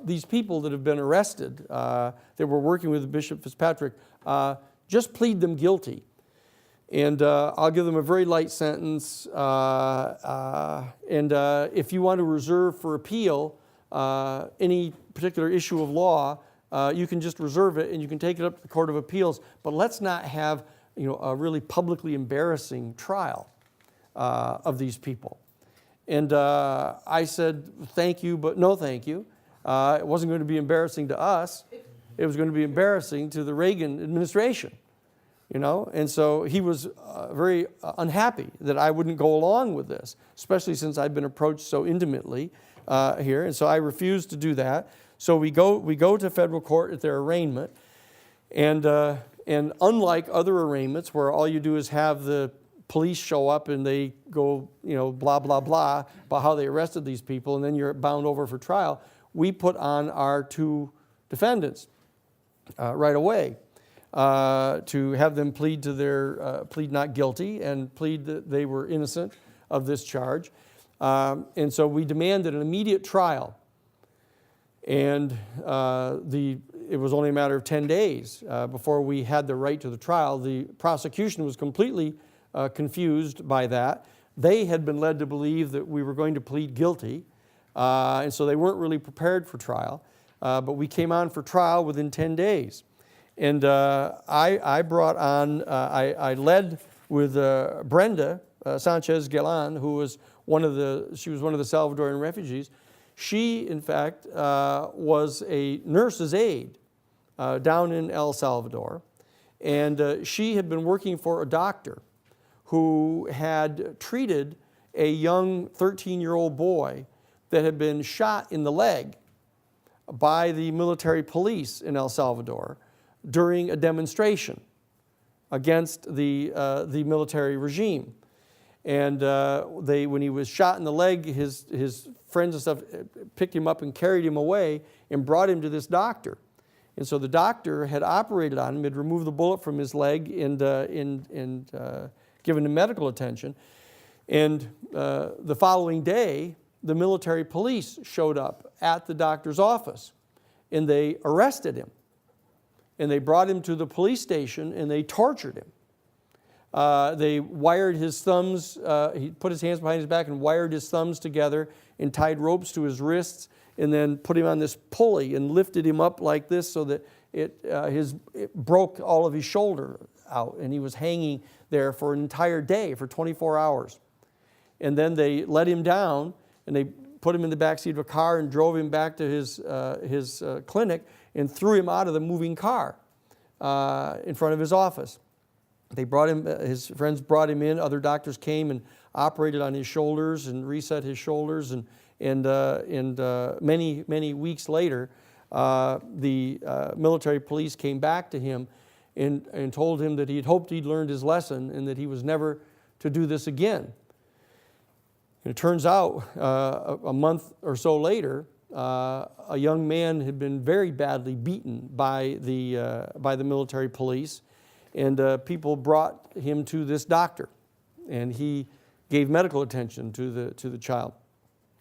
these people that have been arrested, that were working with Bishop Fitzpatrick, just plead them guilty. And I'll give them a very light sentence. And if you want to reserve for appeal any particular issue of law, you can just reserve it and you can take it up to the Court of Appeals. But let's not have a really publicly embarrassing trial of these people. And I said, thank you, but no thank you. It wasn't going to be embarrassing to us. It was going to be embarrassing to the Reagan administration. And so he was very unhappy that I wouldn't go along with this, especially since I'd been approached so intimately here. And so I refused to do that. So we go to federal court at their arraignment. And unlike other arraignments where all you do is have the police show up and they go, blah, blah, blah about how they arrested these people, and then you're bound over for trial, we put on our two defendants right away. To have them plead plead not guilty and plead that they were innocent of this charge. And so we demanded an immediate trial. And it was only a matter of 10 days before we had the right to the trial. The prosecution was completely confused by that. They had been led to believe that we were going to plead guilty, and so they weren't really prepared for trial. But we came on for trial within 10 days. And I brought on, I led with Brenda Sanchez Galan, who was one of the Salvadoran refugees. She, in fact, was a nurse's aide down in El Salvador. And she had been working for a doctor who had treated a young 13-year-old boy that had been shot in the leg by the military police in El Salvador during a demonstration against the military regime. And when he was shot in the leg, his friends and stuff picked him up and carried him away and brought him to this doctor. And so the doctor had operated on him, had removed the bullet from his leg and given him medical attention. And the following day, the military police showed up at the doctor's office, and they arrested him. And they brought him to the police station and they tortured him. They wired his thumbs, he put his hands behind his back and wired his thumbs together and tied ropes to his wrists and then put him on this pulley and lifted him up like this so that it broke all of his shoulder out, and he was hanging there for an entire day, for 24 hours. And then they let him down and they put him in the backseat of a car and drove him back to his clinic and threw him out of the moving car in front of his office. They brought him, his friends brought him in. Other doctors came and operated on his shoulders and reset his shoulders. And many weeks later, the military police came back to him and told him that he had hoped he'd learned his lesson and that he was never to do this again. And it turns out a month or so later, a young man had been very badly beaten by the military police, and people brought him to this doctor, and he gave medical attention to the child,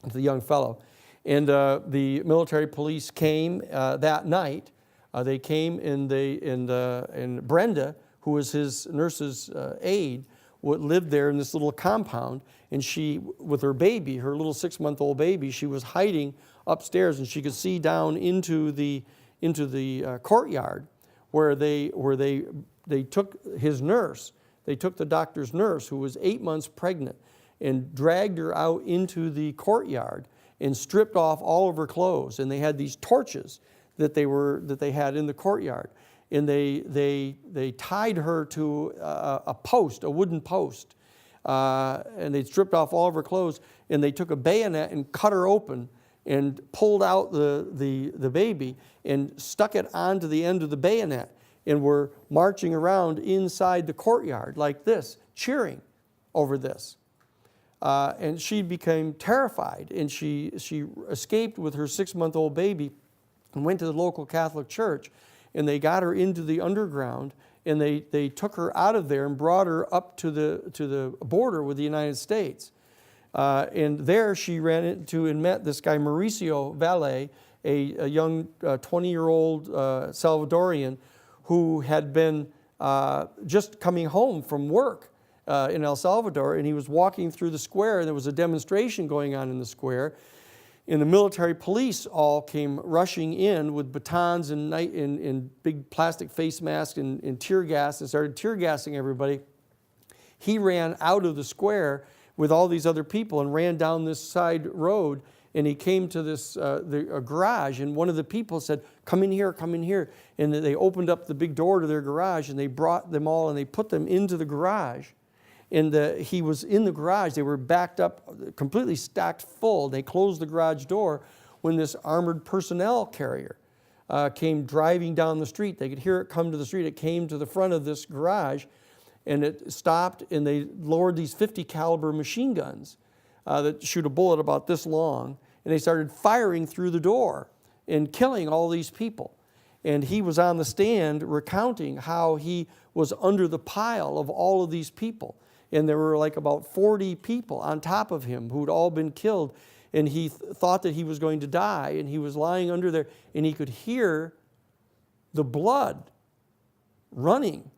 to the young fellow. And the military police came that night. They came and Brenda, who was his nurse's aide, lived there in this little compound, and she, with her baby, her little 6-month-old baby, she was hiding upstairs, and she could see down into the courtyard where they took his nurse. They took the doctor's nurse, who was 8 months pregnant, and dragged her out into the courtyard and stripped off all of her clothes. And they had these torches that they had in the courtyard, and they tied her to a post, a wooden post, and they stripped off all of her clothes, and they took a bayonet and cut her open and pulled out the baby and stuck it onto the end of the bayonet, and were marching around inside the courtyard like this, cheering over this. And she became terrified, and she escaped with her 6-month-old baby and went to the local Catholic church, and they got her into the underground, and they took her out of there and brought her up to the border with the United States. And there she ran into and met this guy Mauricio Valle, a young 20-year-old Salvadorian who had been just coming home from work in El Salvador, and he was walking through the square, and there was a demonstration going on in the square, and the military police all came rushing in with batons and big plastic face masks and tear gas, and started tear gassing everybody. He ran out of the square with all these other people and ran down this side road, and he came to this a garage, and one of the people said, come in here, come in here. And they opened up the big door to their garage, and they brought them all and they put them into the garage. And he was in the garage. They were backed up, completely stacked full. They closed the garage door when this armored personnel carrier came driving down the street. They could hear it come to the street. It came to the front of this garage, and it stopped, and they lowered these 50 caliber machine guns that shoot a bullet about this long, and they started firing through the door and killing all these people. And he was on the stand recounting how he was under the pile of all of these people. And there were like about 40 people on top of him who'd all been killed. And he thought that he was going to die. And he was lying under there, and he could hear the blood running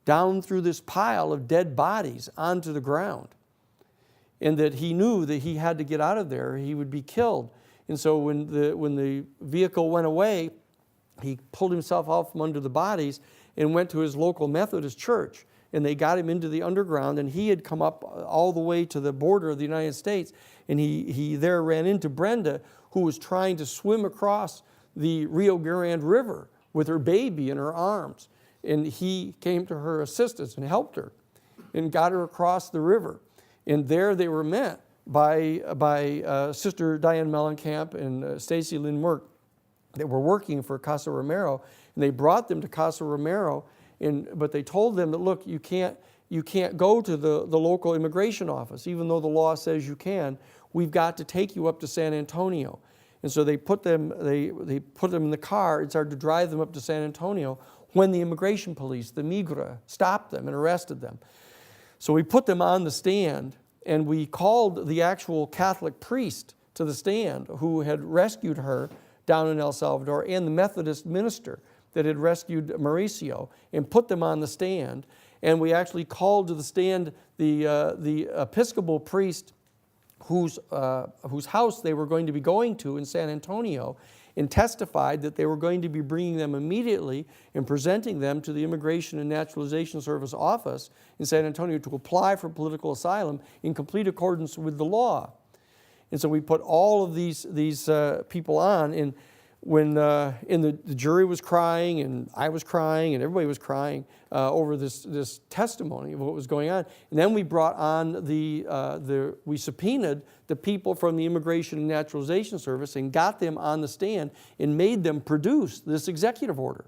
down through this pile of dead bodies onto the ground. And that he knew that he had to get out of there or he would be killed. And so when the vehicle went away, he pulled himself out from under the bodies and went to his local Methodist church. And they got him into the underground, and he had come up all the way to the border of the United States, and he there ran into Brenda, who was trying to swim across the Rio Grande River with her baby in her arms. And he came to her assistance and helped her and got her across the river. And there they were met by Sister Diane Mellencamp and Stacy Lynn Merck that were working for Casa Romero, and they brought them to Casa Romero. But they told them that, look, you can't go to the local immigration office, even though the law says you can. We've got to take you up to San Antonio. And so they put them in the car and started to drive them up to San Antonio when the immigration police, the Migra, stopped them and arrested them. So we put them on the stand, and we called the actual Catholic priest to the stand who had rescued her down in El Salvador, and the Methodist minister that had rescued Mauricio, and put them on the stand. And we actually called to the stand the Episcopal priest whose house they were going to be going to in San Antonio, and testified that they were going to be bringing them immediately and presenting them to the Immigration and Naturalization Service office in San Antonio to apply for political asylum in complete accordance with the law. And so we put all of these people on, and and the jury was crying, and I was crying, and everybody was crying over this testimony of what was going on. And then we brought on we subpoenaed the people from the Immigration and Naturalization Service and got them on the stand and made them produce this executive order,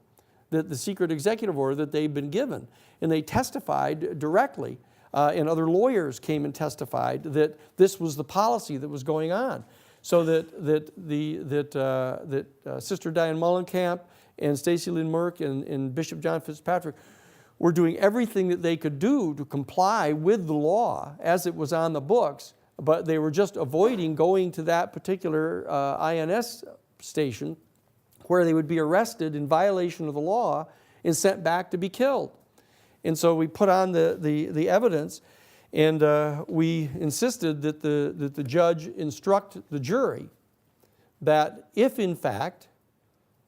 the secret executive order that they'd been given. And they testified directly, and other lawyers came and testified that this was the policy that was going on. So that Sister Diane Mullenkamp and Stacy Lynn Merck and Bishop John Fitzpatrick were doing everything that they could do to comply with the law as it was on the books, but they were just avoiding going to that particular INS station where they would be arrested in violation of the law and sent back to be killed. And so we put on the evidence. And we insisted that the judge instruct the jury that if, in fact,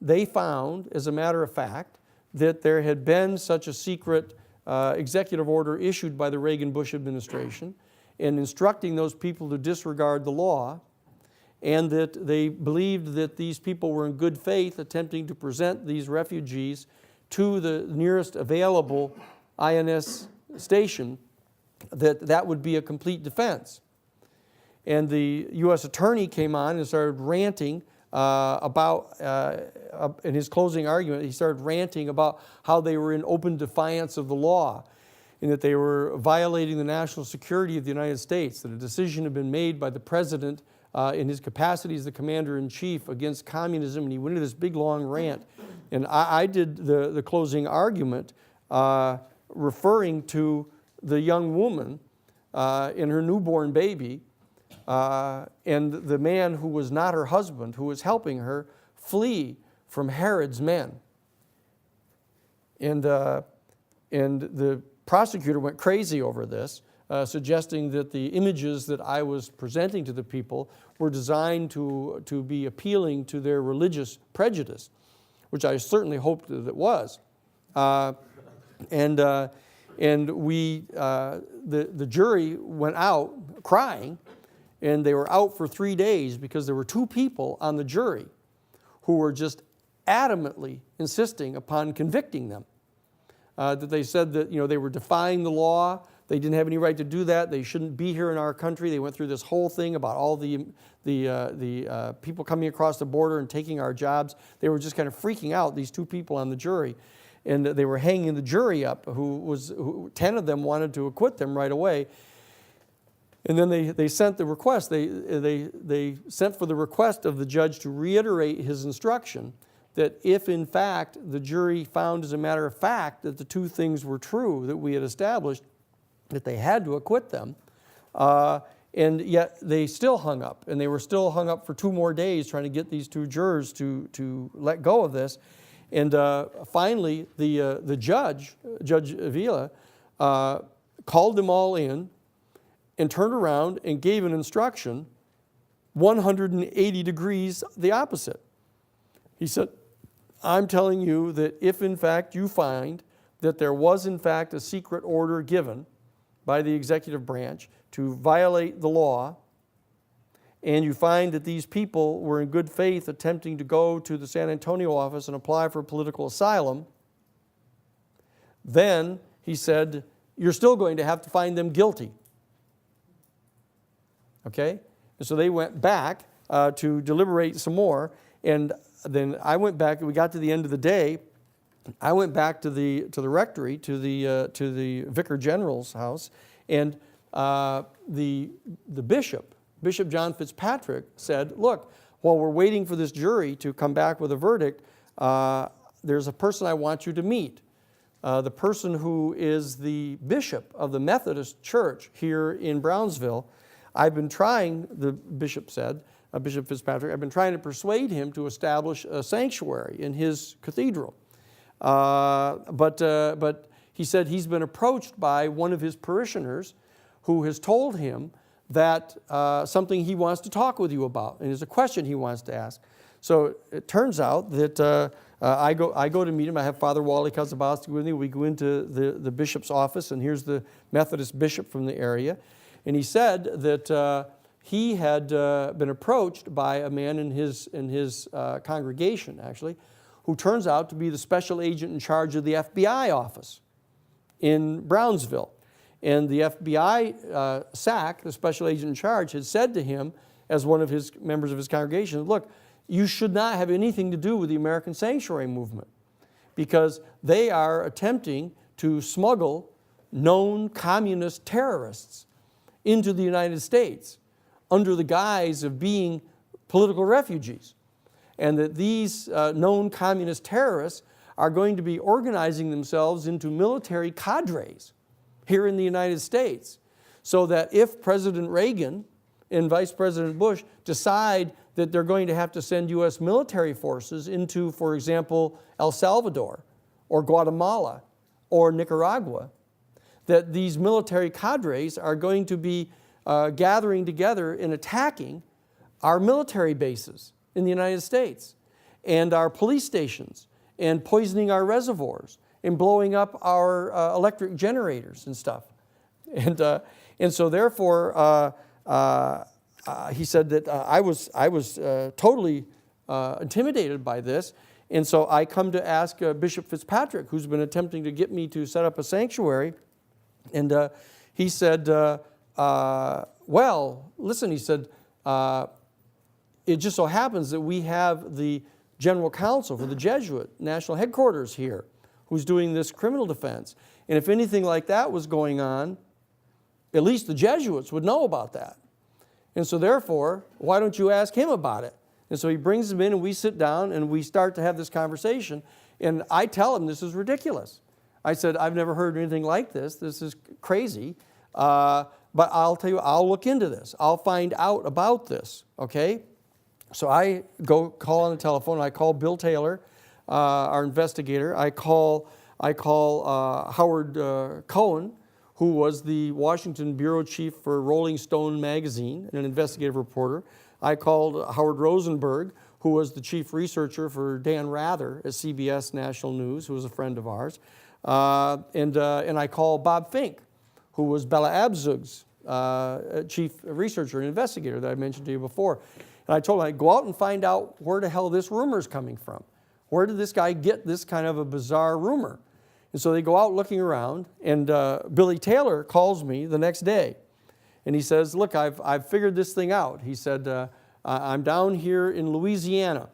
they found, as a matter of fact, that there had been such a secret executive order issued by the Reagan-Bush administration and instructing those people to disregard the law, and that they believed that these people were in good faith attempting to present these refugees to the nearest available INS station, that would be a complete defense. And the U.S. attorney came on and started ranting in his closing argument, he started ranting about how they were in open defiance of the law and that they were violating the national security of the United States, that a decision had been made by the president in his capacity as the commander-in-chief against communism, and he went into this big, long rant. And I did the closing argument referring to the young woman and her newborn baby and the man who was not her husband, who was helping her flee from Herod's men. And the prosecutor went crazy over this, suggesting that the images that I was presenting to the people were designed to be appealing to their religious prejudice, which I certainly hoped that it was. And the jury went out crying, and they were out for 3 days because there were 2 people on the jury who were just adamantly insisting upon convicting them. That they said that they were defying the law, they didn't have any right to do that, they shouldn't be here in our country. They went through this whole thing about all the people coming across the border and taking our jobs. They were just kind of freaking out, these 2 people on the jury. And they were hanging the jury up, 10 of them wanted to acquit them right away. And then they sent the request. They sent for the request of the judge to reiterate his instruction that if, in fact, the jury found as a matter of fact that the 2 things were true that we had established, that they had to acquit them. And yet they still hung up. And they were still hung up for 2 more days trying to get these 2 jurors to let go of this. And finally, the judge, Judge Avila, called them all in and turned around and gave an instruction 180 degrees the opposite. He said, I'm telling you that if in fact you find that there was in fact a secret order given by the executive branch to violate the law, and you find that these people were in good faith attempting to go to the San Antonio office and apply for political asylum, then, he said, you're still going to have to find them guilty. Okay? And so they went back to deliberate some more, and then I went back, and we got to the end of the day. I went back to the rectory, to the Vicar General's house, and the bishop, Bishop John Fitzpatrick, said, look, while we're waiting for this jury to come back with a verdict, there's a person I want you to meet. The person who is the bishop of the Methodist Church here in Brownsville. I've been trying, the bishop said, Bishop Fitzpatrick, I've been trying to persuade him to establish a sanctuary in his cathedral. But he said he's been approached by one of his parishioners who has told him that something he wants to talk with you about, and there's a question he wants to ask. So it turns out that I go to meet him. I have Father Wally Kazabowski with me. We go into the bishop's office, and here's the Methodist bishop from the area. And he said that he had been approached by a man in his congregation, actually, who turns out to be the special agent in charge of the FBI office in Brownsville. And the FBI SAC, the special agent in charge, had said to him, as one of his members of his congregation, look, you should not have anything to do with the American Sanctuary Movement, because they are attempting to smuggle known communist terrorists into the United States under the guise of being political refugees. And that these known communist terrorists are going to be organizing themselves into military cadres here in the United States, so that if President Reagan and Vice President Bush decide that they're going to have to send U.S. military forces into, for example, El Salvador or Guatemala or Nicaragua, that these military cadres are going to be gathering together and attacking our military bases in the United States and our police stations and poisoning our reservoirs and blowing up our electric generators and stuff. And so therefore, he said that I was totally intimidated by this. And so I come to ask Bishop Fitzpatrick, who's been attempting to get me to set up a sanctuary. And he said, well, listen, he said, it just so happens that we have the general counsel for the Jesuit national headquarters here who's doing this criminal defense. And if anything like that was going on, at least the Jesuits would know about that. And so therefore, why don't you ask him about it? And so he brings him in and we sit down and we start to have this conversation. And I tell him this is ridiculous. I said, I've never heard anything like this. This is crazy. But I'll tell you, I'll look into this. I'll find out about this, okay? So I go call on the telephone. I call Bill Taylor, our investigator. I call Howard Cohen, who was the Washington bureau chief for Rolling Stone magazine and an investigative reporter. I called Howard Rosenberg, who was the chief researcher for Dan Rather at CBS National News, who was a friend of ours. And I called Bob Fink, who was Bella Abzug's chief researcher and investigator that I mentioned to you before. And I told him, I'd go out and find out where the hell this rumor is coming from. Where did this guy get this kind of a bizarre rumor? And so they go out looking around, and Billy Taylor calls me the next day. And he says, look, I've figured this thing out. He said, I'm down here in Louisiana.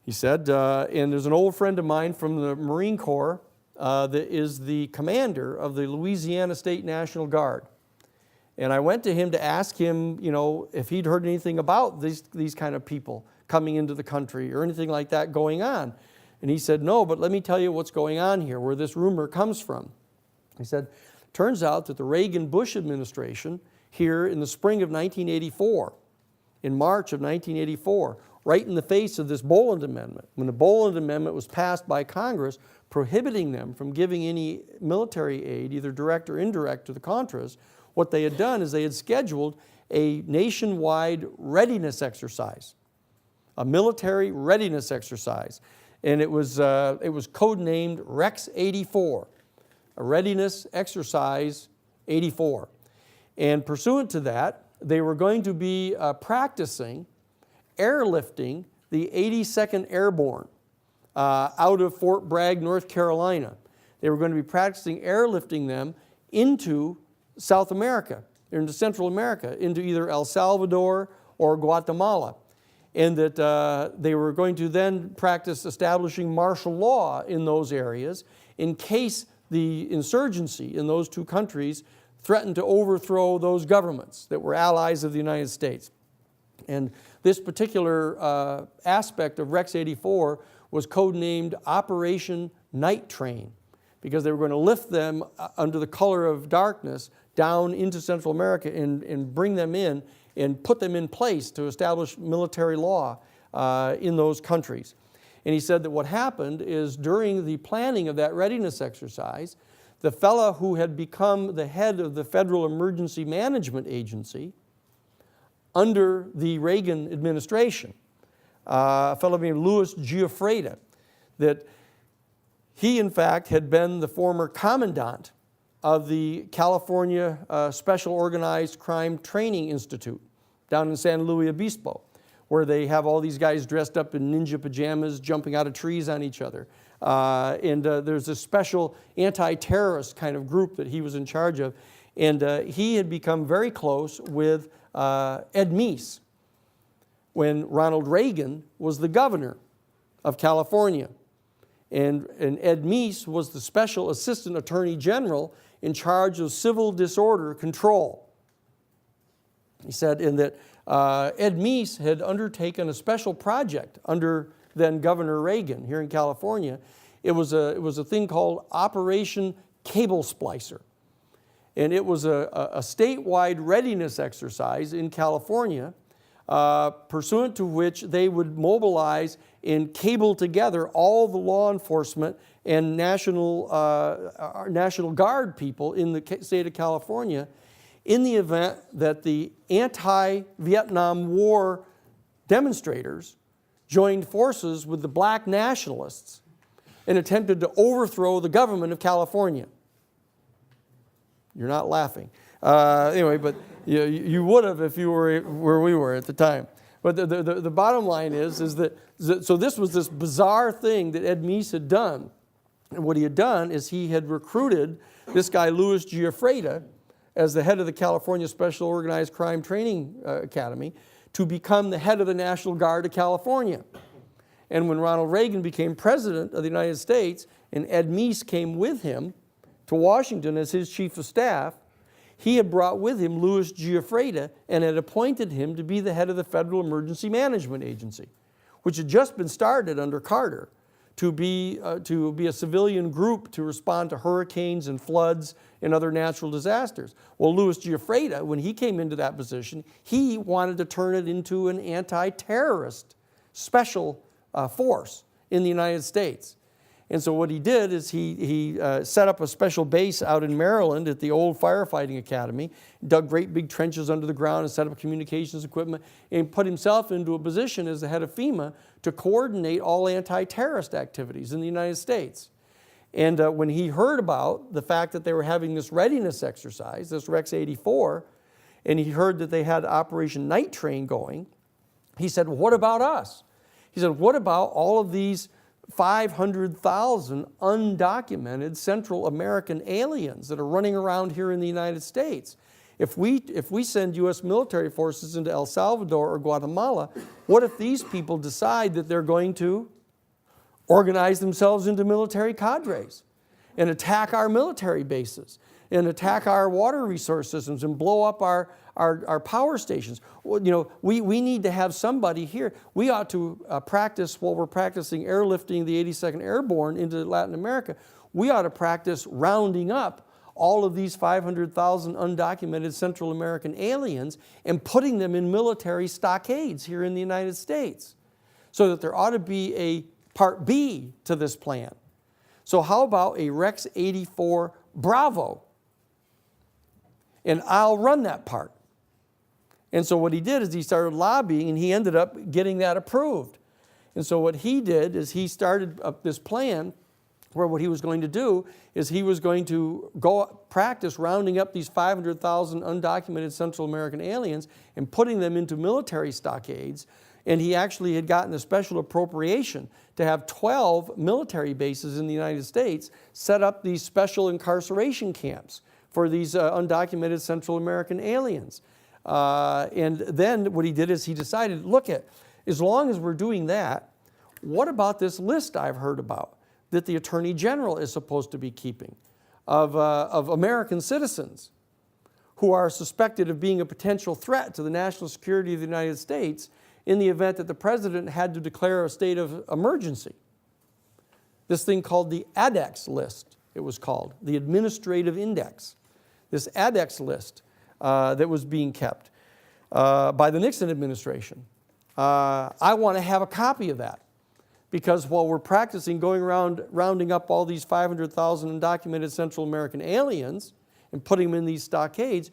He said, and there's an old friend of mine from the Marine Corps that is the commander of the Louisiana State National Guard. And I went to him to ask him, you know, if he'd heard anything about these kind of people coming into the country or anything like that going on. And he said, no, but let me tell you what's going on here, where this rumor comes from. He said, turns out that the Reagan-Bush administration here in the spring of 1984, in March of 1984, right in the face of this Boland Amendment, when the Boland Amendment was passed by Congress prohibiting them from giving any military aid, either direct or indirect, to the Contras, what they had done is they had scheduled a nationwide readiness exercise, a military readiness exercise. And it was codenamed Rex 84, a readiness exercise 84. And pursuant to that, they were going to be practicing airlifting the 82nd Airborne out of Fort Bragg, North Carolina. They were going to be practicing airlifting them into South America, into Central America, into either El Salvador or Guatemala. And that they were going to then practice establishing martial law in those areas in case the insurgency in those two countries threatened to overthrow those governments that were allies of the United States. And this particular aspect of Rex 84 was codenamed Operation Night Train, because they were going to lift them under the color of darkness down into Central America and bring them in and put them in place to establish military law in those countries. And he said that what happened is during the planning of that readiness exercise, the fellow who had become the head of the Federal Emergency Management Agency under the Reagan administration, a fellow named Louis Giuffreda, that he in fact had been the former commandant of the California Special Organized Crime Training Institute, down in San Luis Obispo, where they have all these guys dressed up in ninja pajamas jumping out of trees on each other. There's a special anti-terrorist kind of group that he was in charge of. And he had become very close with Ed Meese when Ronald Reagan was the governor of California. And Ed Meese was the special assistant attorney general in charge of civil disorder control. He said that Ed Meese had undertaken a special project under then Governor Reagan here in California. It was a thing called Operation Cable Splicer. And it was a statewide readiness exercise in California, pursuant to which they would mobilize and cable together all the law enforcement and National Guard people in the state of California in the event that the anti-Vietnam War demonstrators joined forces with the black nationalists and attempted to overthrow the government of California. You're not laughing. Anyway, but you would have if you were where we were at the time. But the bottom line is that, so this was this bizarre thing that Ed Meese had done. And what he had done is he had recruited this guy, Louis Giuffreda, as the head of the California Special Organized Crime Training Academy, to become the head of the National Guard of California. And when Ronald Reagan became president of the United States, and Ed Meese came with him to Washington as his chief of staff, he had brought with him Louis Giuffreda and had appointed him to be the head of the Federal Emergency Management Agency, which had just been started under Carter to be a civilian group to respond to hurricanes and floods and other natural disasters. Well, Louis Giuffreda, when he came into that position, he wanted to turn it into an anti-terrorist special force in the United States. And so what he did is he set up a special base out in Maryland at the old firefighting academy, dug great big trenches under the ground and set up communications equipment, and put himself into a position as the head of FEMA to coordinate all anti-terrorist activities in the United States. And when he heard about the fact that they were having this readiness exercise, this Rex 84, and he heard that they had Operation Night Train going, he said, well, what about us? He said, what about all of these 500,000 undocumented Central American aliens that are running around here in the United States? If we send U.S. military forces into El Salvador or Guatemala, what if these people decide that they're going to organize themselves into military cadres and attack our military bases and attack our water resource systems and blow up our power stations? Well, you know, we need to have somebody here. We ought to practice, while we're practicing airlifting the 82nd Airborne into Latin America, we ought to practice rounding up all of these 500,000 undocumented Central American aliens and putting them in military stockades here in the United States, so that there ought to be a Part B to this plan. So how about a Rex 84 Bravo? And I'll run that part. And so what he did is he started lobbying, and he ended up getting that approved. And so what he did is he started up this plan where what he was going to do is he was going to go practice rounding up these 500,000 undocumented Central American aliens and putting them into military stockades. And he actually had gotten a special appropriation to have 12 military bases in the United States set up these special incarceration camps for these undocumented Central American aliens. And then what he did is he decided, look, as long as we're doing that, what about this list I've heard about that the Attorney General is supposed to be keeping of American citizens who are suspected of being a potential threat to the national security of the United States in the event that the president had to declare a state of emergency? This thing called the ADEX list, it was called, the Administrative Index. This ADEX list that was being kept by the Nixon administration. I want to have a copy of that, because while we're practicing going around rounding up all these 500,000 undocumented Central American aliens and putting them in these stockades,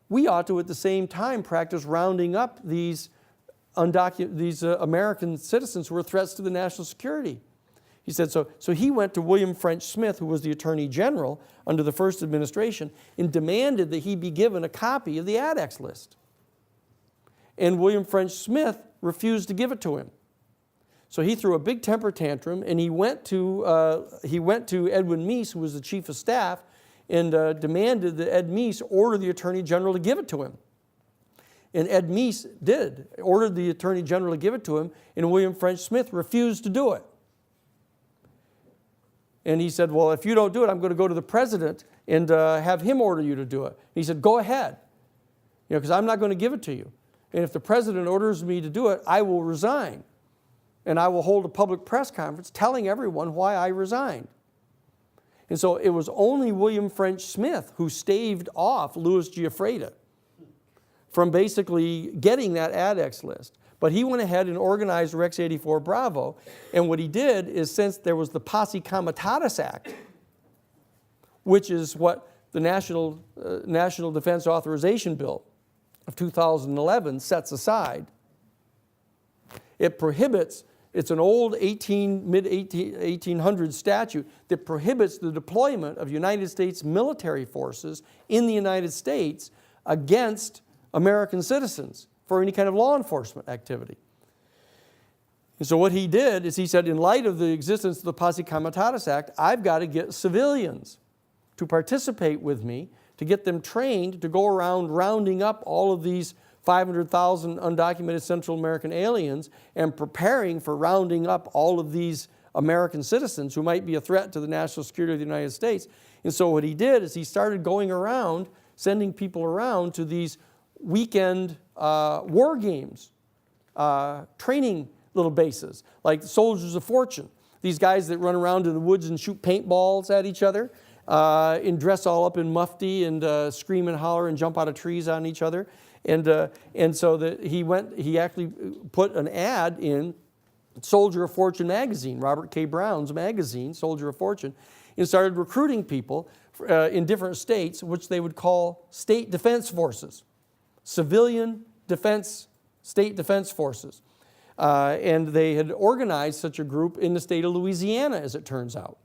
we ought to at the same time practice rounding up these American citizens who were threats to the national security. He said, so he went to William French Smith, who was the Attorney General under the first administration, and demanded that he be given a copy of the ADEX list. and William French Smith refused to give it to him. So he threw a big temper tantrum, and he went to Edwin Meese, who was the chief of staff, and demanded that Ed Meese order the Attorney General to give it to him. And Ed Meese did, ordered the Attorney General to give it to him, and William French Smith refused to do it. And he said, well, if you don't do it, I'm going to go to the president and have him order you to do it. And he said, go ahead, because I'm not going to give it to you. And if the president orders me to do it, I will resign. And I will hold a public press conference telling everyone why I resigned. And so it was only William French Smith who staved off Louis Giuffreda from basically getting that ADEX list. But he went ahead and organized Rex 84 Bravo. And what he did is, since there was the Posse Comitatus Act, which is what the National Defense Authorization Bill of 2011 sets aside, it prohibits, it's an old mid-1800s statute that prohibits the deployment of United States military forces in the United States against American citizens for any kind of law enforcement activity. And so what he did is he said, in light of the existence of the Posse Comitatus Act, I've got to get civilians to participate with me, to get them trained to go around rounding up all of these 500,000 undocumented Central American aliens and preparing for rounding up all of these American citizens who might be a threat to the national security of the United States. And so what he did is he started going around, sending people around to these weekend war games, training little bases, like Soldiers of Fortune. These guys that run around in the woods and shoot paintballs at each other and dress all up in mufti and scream and holler and jump out of trees on each other. And so that he actually put an ad in Soldier of Fortune magazine, Robert K. Brown's magazine, Soldier of Fortune, and started recruiting people in different states, which they would call state defense forces, civilian defense, state defense forces. And they had organized such a group in the state of Louisiana, as it turns out.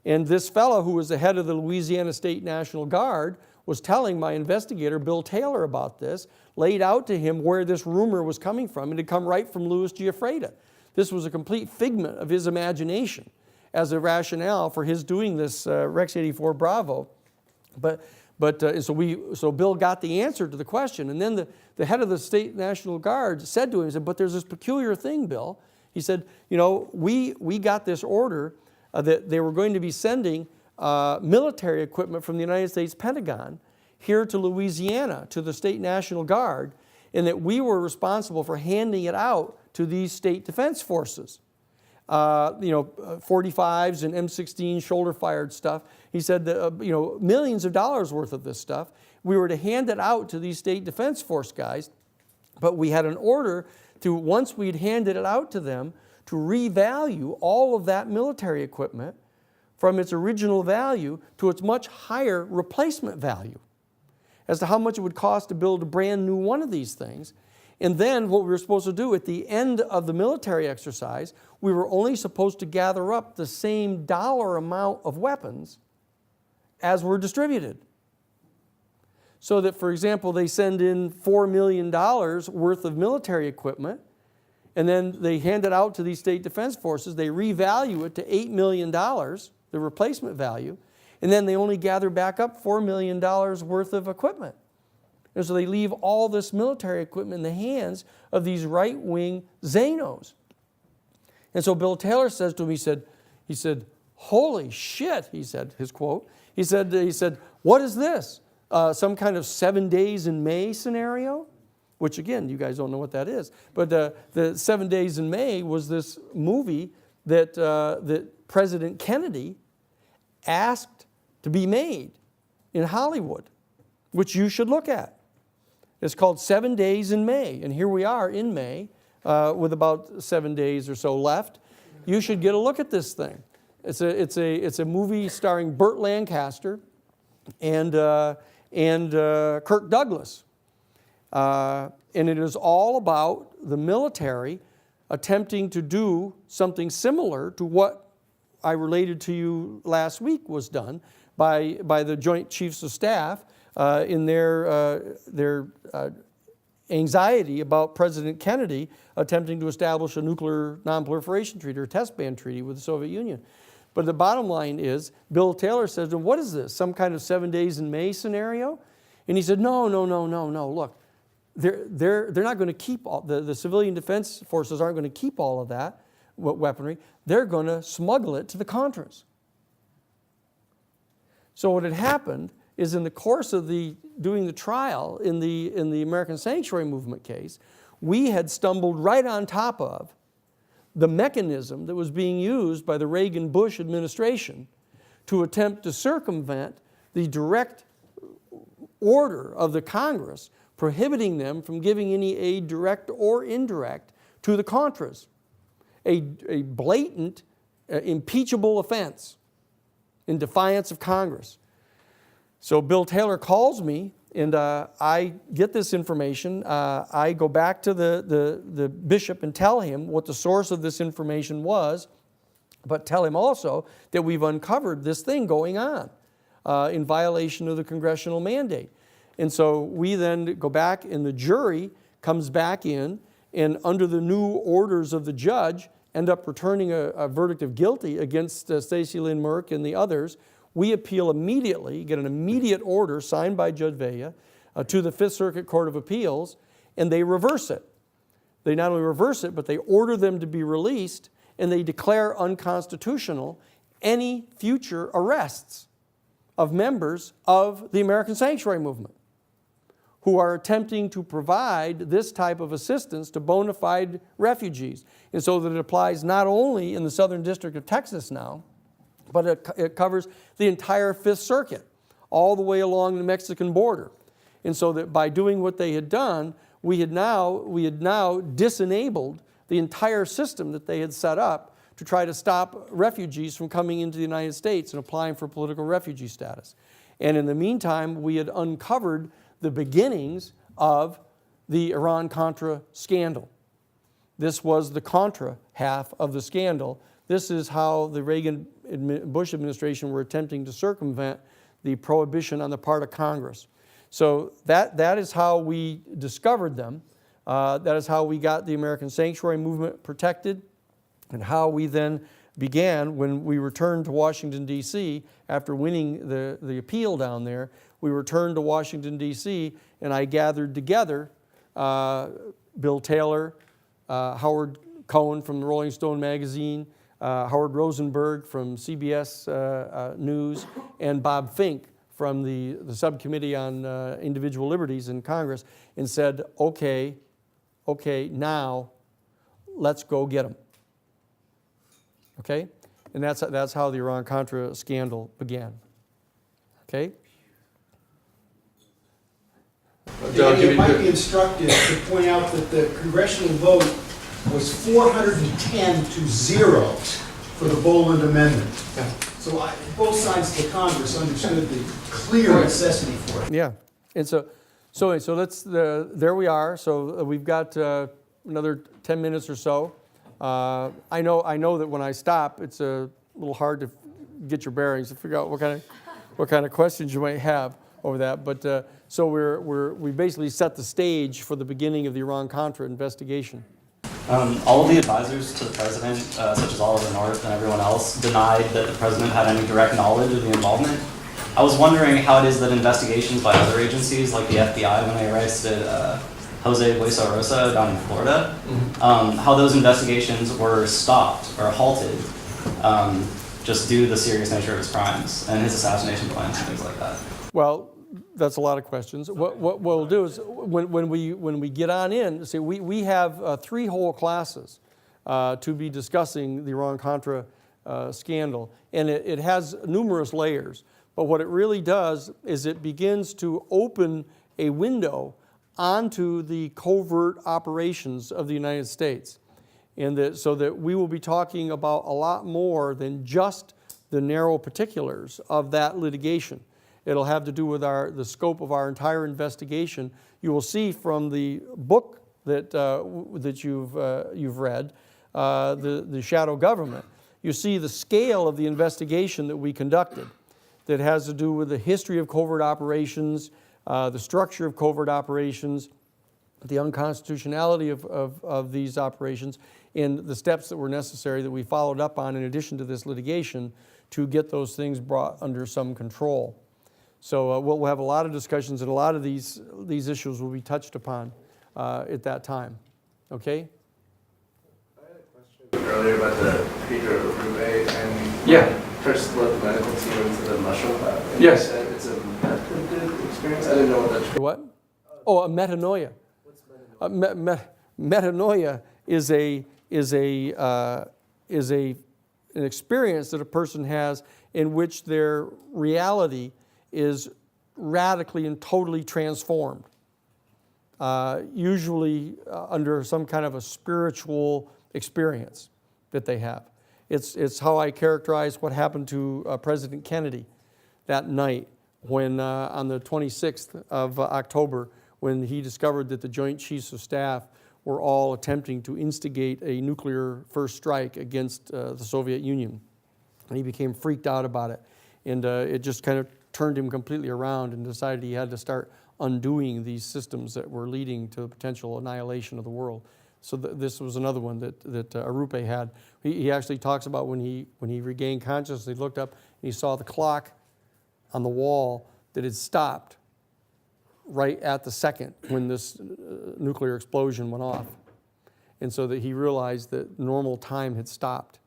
And this fellow, who was the head of the Louisiana State National Guard, was telling my investigator, Bill Taylor, about this, laid out to him where this rumor was coming from, and it had come right from Louis Giuffreda. This was a complete figment of his imagination as a rationale for his doing this Rex 84 Bravo. So Bill got the answer to the question, and then the head of the State National Guard said to him, he said, but there's this peculiar thing, Bill. He said, we got this order that they were going to be sending military equipment from the United States Pentagon here to Louisiana, to the State National Guard, and that we were responsible for handing it out to these state defense forces. 45s and M16 shoulder-fired stuff. He said that, millions of dollars worth of this stuff. We were to hand it out to these state defense force guys, but we had an order to, once we'd handed it out to them, to revalue all of that military equipment from its original value to its much higher replacement value as to how much it would cost to build a brand new one of these things. And then what we were supposed to do at the end of the military exercise, we were only supposed to gather up the same dollar amount of weapons as were distributed. So that, for example, they send in $4 million worth of military equipment, and then they hand it out to these state defense forces. They revalue it to $8 million, the replacement value, and then they only gather back up $4 million worth of equipment. And so they leave all this military equipment in the hands of these right-wing Zanos. And so Bill Taylor says to him, he said, holy shit, he said, his quote. He said, what is this? Some kind of 7 days in May scenario? Which, again, you guys don't know what that is. But the 7 Days in May was this movie that President Kennedy asked to be made in Hollywood, which you should look at. It's called 7 Days in May, and here we are in May with about 7 days or so left. You should get a look at this thing. It's a movie starring Burt Lancaster and Kirk Douglas. And it is all about the military attempting to do something similar to what I related to you last week was done by the Joint Chiefs of Staff in their anxiety about President Kennedy attempting to establish a nuclear non-proliferation treaty or a test ban treaty with the Soviet Union. But the bottom line is, Bill Taylor says, well, what is this, some kind of 7 days in May scenario? And he said, no, look, they're not going to keep all, the civilian defense forces aren't going to keep all of that weaponry. They're going to smuggle it to the Contras. So what had happened is in the course of doing the trial in the American Sanctuary Movement case, we had stumbled right on top of the mechanism that was being used by the Reagan-Bush administration to attempt to circumvent the direct order of the Congress prohibiting them from giving any aid, direct or indirect, to the Contras. A blatant, impeachable offense in defiance of Congress. So Bill Taylor calls me, and I get this information. I go back to the bishop and tell him what the source of this information was, but tell him also that we've uncovered this thing going on in violation of the congressional mandate. And so we then go back, and the jury comes back in, and under the new orders of the judge, end up returning a verdict of guilty against Stacy Lynn Merck and the others. We appeal immediately, get an immediate order signed by Judge Vea to the Fifth Circuit Court of Appeals, and they reverse it. They not only reverse it, but they order them to be released, and they declare unconstitutional any future arrests of members of the American Sanctuary Movement who are attempting to provide this type of assistance to bona fide refugees. And so that it applies not only in the Southern District of Texas now, but it covers the entire Fifth Circuit, all the way along the Mexican border. And so that by doing what they had done, we had now disenabled the entire system that they had set up to try to stop refugees from coming into the United States and applying for political refugee status. And in the meantime, we had uncovered the beginnings of the Iran-Contra scandal. This was the Contra half of the scandal. This is how the Reagan-Bush administration were attempting to circumvent the prohibition on the part of Congress. So that is how we discovered them. That is how we got the American Sanctuary Movement protected, and how we then began when we returned to Washington, D.C. after winning the appeal down there. We returned to Washington, D.C., and I gathered together Bill Taylor, Howard Cohen from the Rolling Stone magazine, Howard Rosenberg from CBS News, and Bob Fink from the Subcommittee on Individual Liberties in Congress, and said, okay, now let's go get them. Okay? And that's how the Iran-Contra scandal began. Okay? It might be instructive to point out that the congressional vote was 410-0 for the Boland Amendment. Yeah. So both sides of the Congress understood the clear necessity for it. Yeah, and so let's there we are. So we've got another 10 minutes or so. I know that when I stop, it's a little hard to get your bearings to figure out what kind of questions you might have over that. But so we basically set the stage for the beginning of the Iran-Contra investigation. All of the advisors to the president, such as Oliver North and everyone else, denied that the president had any direct knowledge of the involvement. I was wondering how it is that investigations by other agencies, like the FBI when they arrested Jose Huesa Rosa down in Florida, how those investigations were stopped or halted just due to the serious nature of his crimes and his assassination plans and things like that. Well, that's a lot of questions. What we'll do is when we get on in, see, we have 3 whole classes to be discussing the Iran-Contra scandal, and it has numerous layers. But what it really does is it begins to open a window onto the covert operations of the United States, and so that we will be talking about a lot more than just the narrow particulars of that litigation. It'll have to do with the scope of our entire investigation. You will see from the book that you've read, the Shadow Government, you see the scale of the investigation that we conducted that has to do with the history of covert operations, the structure of covert operations, the unconstitutionality of these operations and the steps that were necessary that we followed up on in addition to this litigation to get those things brought under some control. So we'll have a lot of discussions, and a lot of these issues will be touched upon at that time. Okay? I had a question earlier about the Pedro Uribe and Yeah. first led the medical team into the mushroom lab. And Yes. you said it's a method experience. I didn't know what that. What? Oh, a metanoia. What's metanoia? Metanoia is an experience that a person has in which their reality is radically and totally transformed, usually under some kind of a spiritual experience that they have. It's how I characterize what happened to President Kennedy that night when on the 26th of October, when he discovered that the Joint Chiefs of Staff were all attempting to instigate a nuclear first strike against the Soviet Union. And he became freaked out about it. And it just kind of turned him completely around and decided he had to start undoing these systems that were leading to the potential annihilation of the world. So this was another one that Uribe had. He actually talks about when he regained consciousness, he looked up and he saw the clock on the wall that had stopped right at the second when this nuclear explosion went off. And so that he realized that normal time had stopped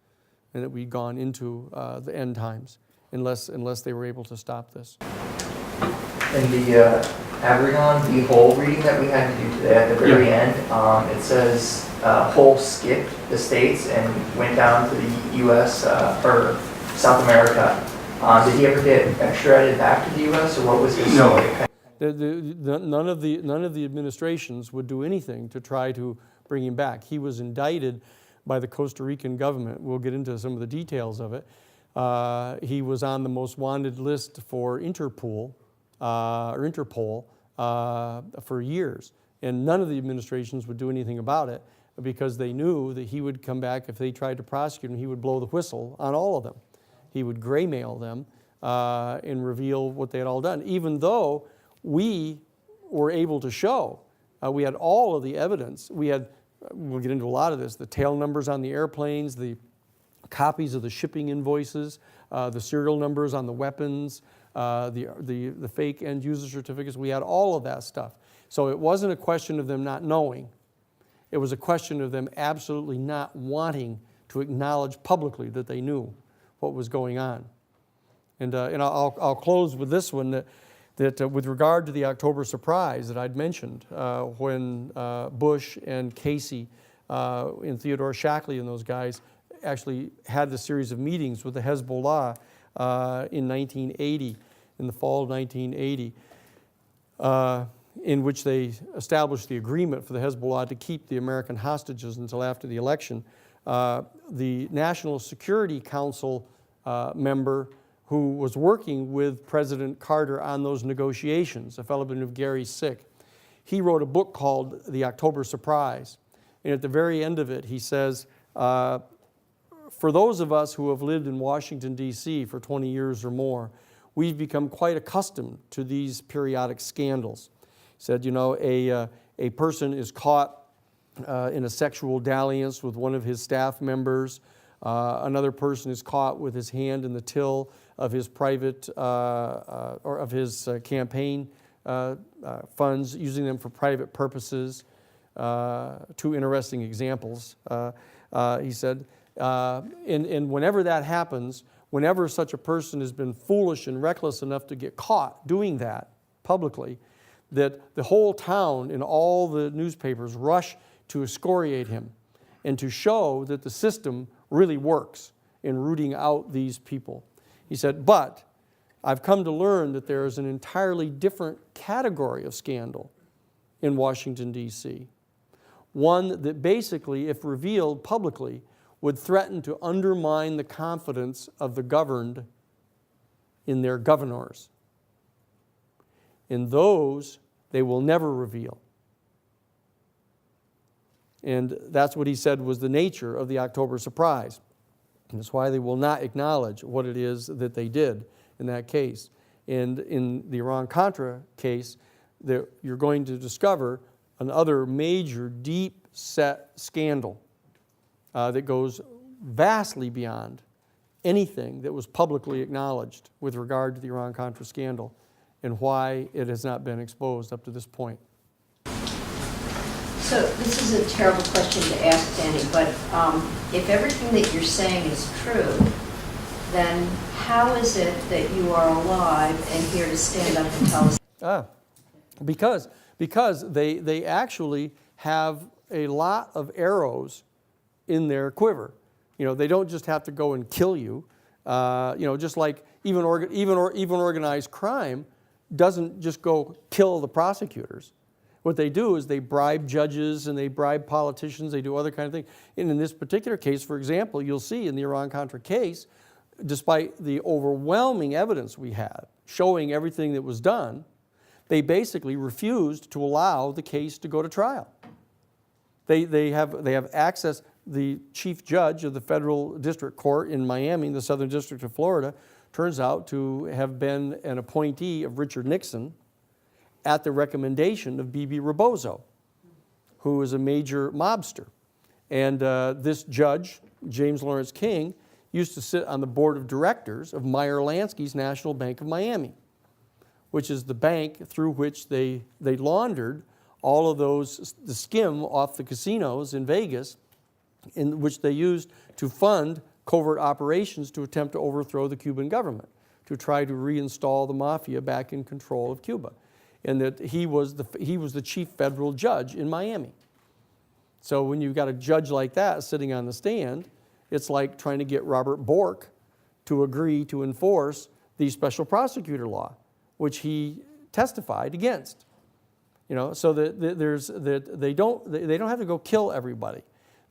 and that we'd gone into the end times unless they were able to stop this. In the Aberagon v. Hull reading that we had to do today at the very end, it says Hull skipped the states and went down to the U.S. Or South America. Did he ever get extradited back to the U.S. or what was his story? None of the administrations would do anything to try to bring him back. He was indicted by the Costa Rican government. We'll get into some of the details of it. He was on the most wanted list for Interpol for years, and none of the administrations would do anything about it because they knew that he would come back if they tried to prosecute him. He would blow the whistle on all of them. He would graymail them and reveal what they had all done, even though we were able to show. We had all of the evidence. We'll get into a lot of this, the tail numbers on the airplanes, the copies of the shipping invoices, the serial numbers on the weapons, the fake end user certificates. We had all of that stuff. So it wasn't a question of them not knowing. It was a question of them absolutely not wanting to acknowledge publicly that they knew what was going on. And I'll close with this one, that with regard to the October surprise that I'd mentioned, when Bush and Casey and Theodore Shackley and those guys actually had the series of meetings with the Hezbollah in 1980, in the fall of 1980, in which they established the agreement for the Hezbollah to keep the American hostages until after the election. The National Security Council member who was working with President Carter on those negotiations, a fellow by the name of Gary Sick, he wrote a book called The October Surprise. And at the very end of it, he says, for those of us who have lived in Washington, D.C. for 20 years or more, we've become quite accustomed to these periodic scandals. He said, you know, a person is caught in a sexual dalliance with one of his staff members. Another person is caught with his hand in the till of his private or of his campaign funds, using them for private purposes. Two interesting examples, he said. And whenever that happens, whenever such a person has been foolish and reckless enough to get caught doing that publicly, that the whole town and all the newspapers rush to excoriate him and to show that the system really works in rooting out these people. He said, but I've come to learn that there is an entirely different category of scandal in Washington, D.C. One that basically, if revealed publicly, would threaten to undermine the confidence of the governed in their governors. In those, they will never reveal. And that's what he said was the nature of the October surprise. And that's why they will not acknowledge what it is that they did in that case. And in the Iran-Contra case, you're going to discover another major deep-set scandal that goes vastly beyond anything that was publicly acknowledged with regard to the Iran-Contra scandal and why it has not been exposed up to this point. So this is a terrible question to ask, Danny, but if everything that you're saying is true, then how is it that you are alive and here to stand up and tell us? Because they actually have a lot of arrows in their quiver. You know, they don't just have to go and kill you. You know, just like even organized crime doesn't just go kill the prosecutors. What they do is they bribe judges and they bribe politicians, they do other kind of things. And in this particular case, for example, you'll see in the Iran-Contra case, despite the overwhelming evidence we had showing everything that was done, they basically refused to allow the case to go to trial. They have access. The chief judge of the federal district court in Miami, the Southern District of Florida, turns out to have been an appointee of Richard Nixon at the recommendation of B.B. Rebozo, who is a major mobster. And this judge, James Lawrence King, used to sit on the board of directors of Meyer Lansky's National Bank of Miami, which is the bank through which they laundered all of the skim off the casinos in Vegas, in which they used to fund covert operations to attempt to overthrow the Cuban government, to try to reinstall the mafia back in control of Cuba. And that he was the chief federal judge in Miami. So when you've got a judge like that sitting on the stand, it's like trying to get Robert Bork to agree to enforce the special prosecutor law, which he testified against. You know, so that they don't have to go kill everybody,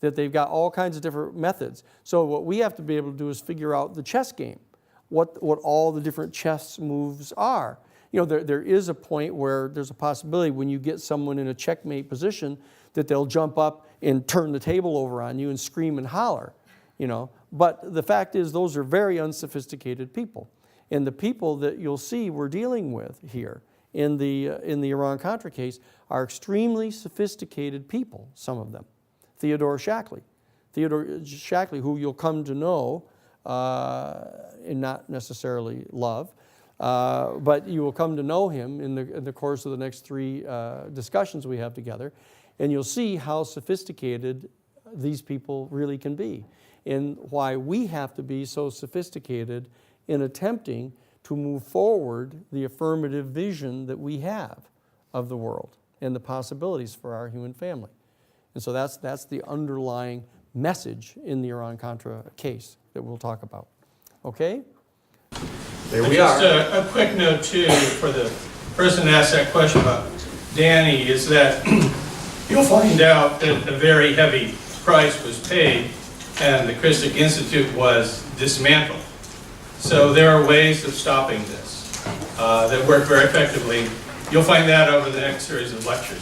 that they've got all kinds of different methods. So what we have to be able to do is figure out the chess game, what all the different chess moves are. You know, there is a point where there's a possibility when you get someone in a checkmate position that they'll jump up and turn the table over on you and scream and holler, you know. But the fact is those are very unsophisticated people. And the people that you'll see we're dealing with here in the Iran-Contra case are extremely sophisticated people, some of them. Theodore Shackley, who you'll come to know and not necessarily love, but you will come to know him in the course of the next 3 discussions we have together, and you'll see how sophisticated these people really can be, and why we have to be so sophisticated in attempting to move forward the affirmative vision that we have of the world and the possibilities for our human family. And so that's the underlying message in the Iran-Contra case that we'll talk about. Okay? There we are. Just a quick note, too, for the person that asked that question about Danny, is that you'll find out that a very heavy price was paid and the Christic Institute was dismantled. So there are ways of stopping this that work very effectively. You'll find that over the next series of lectures.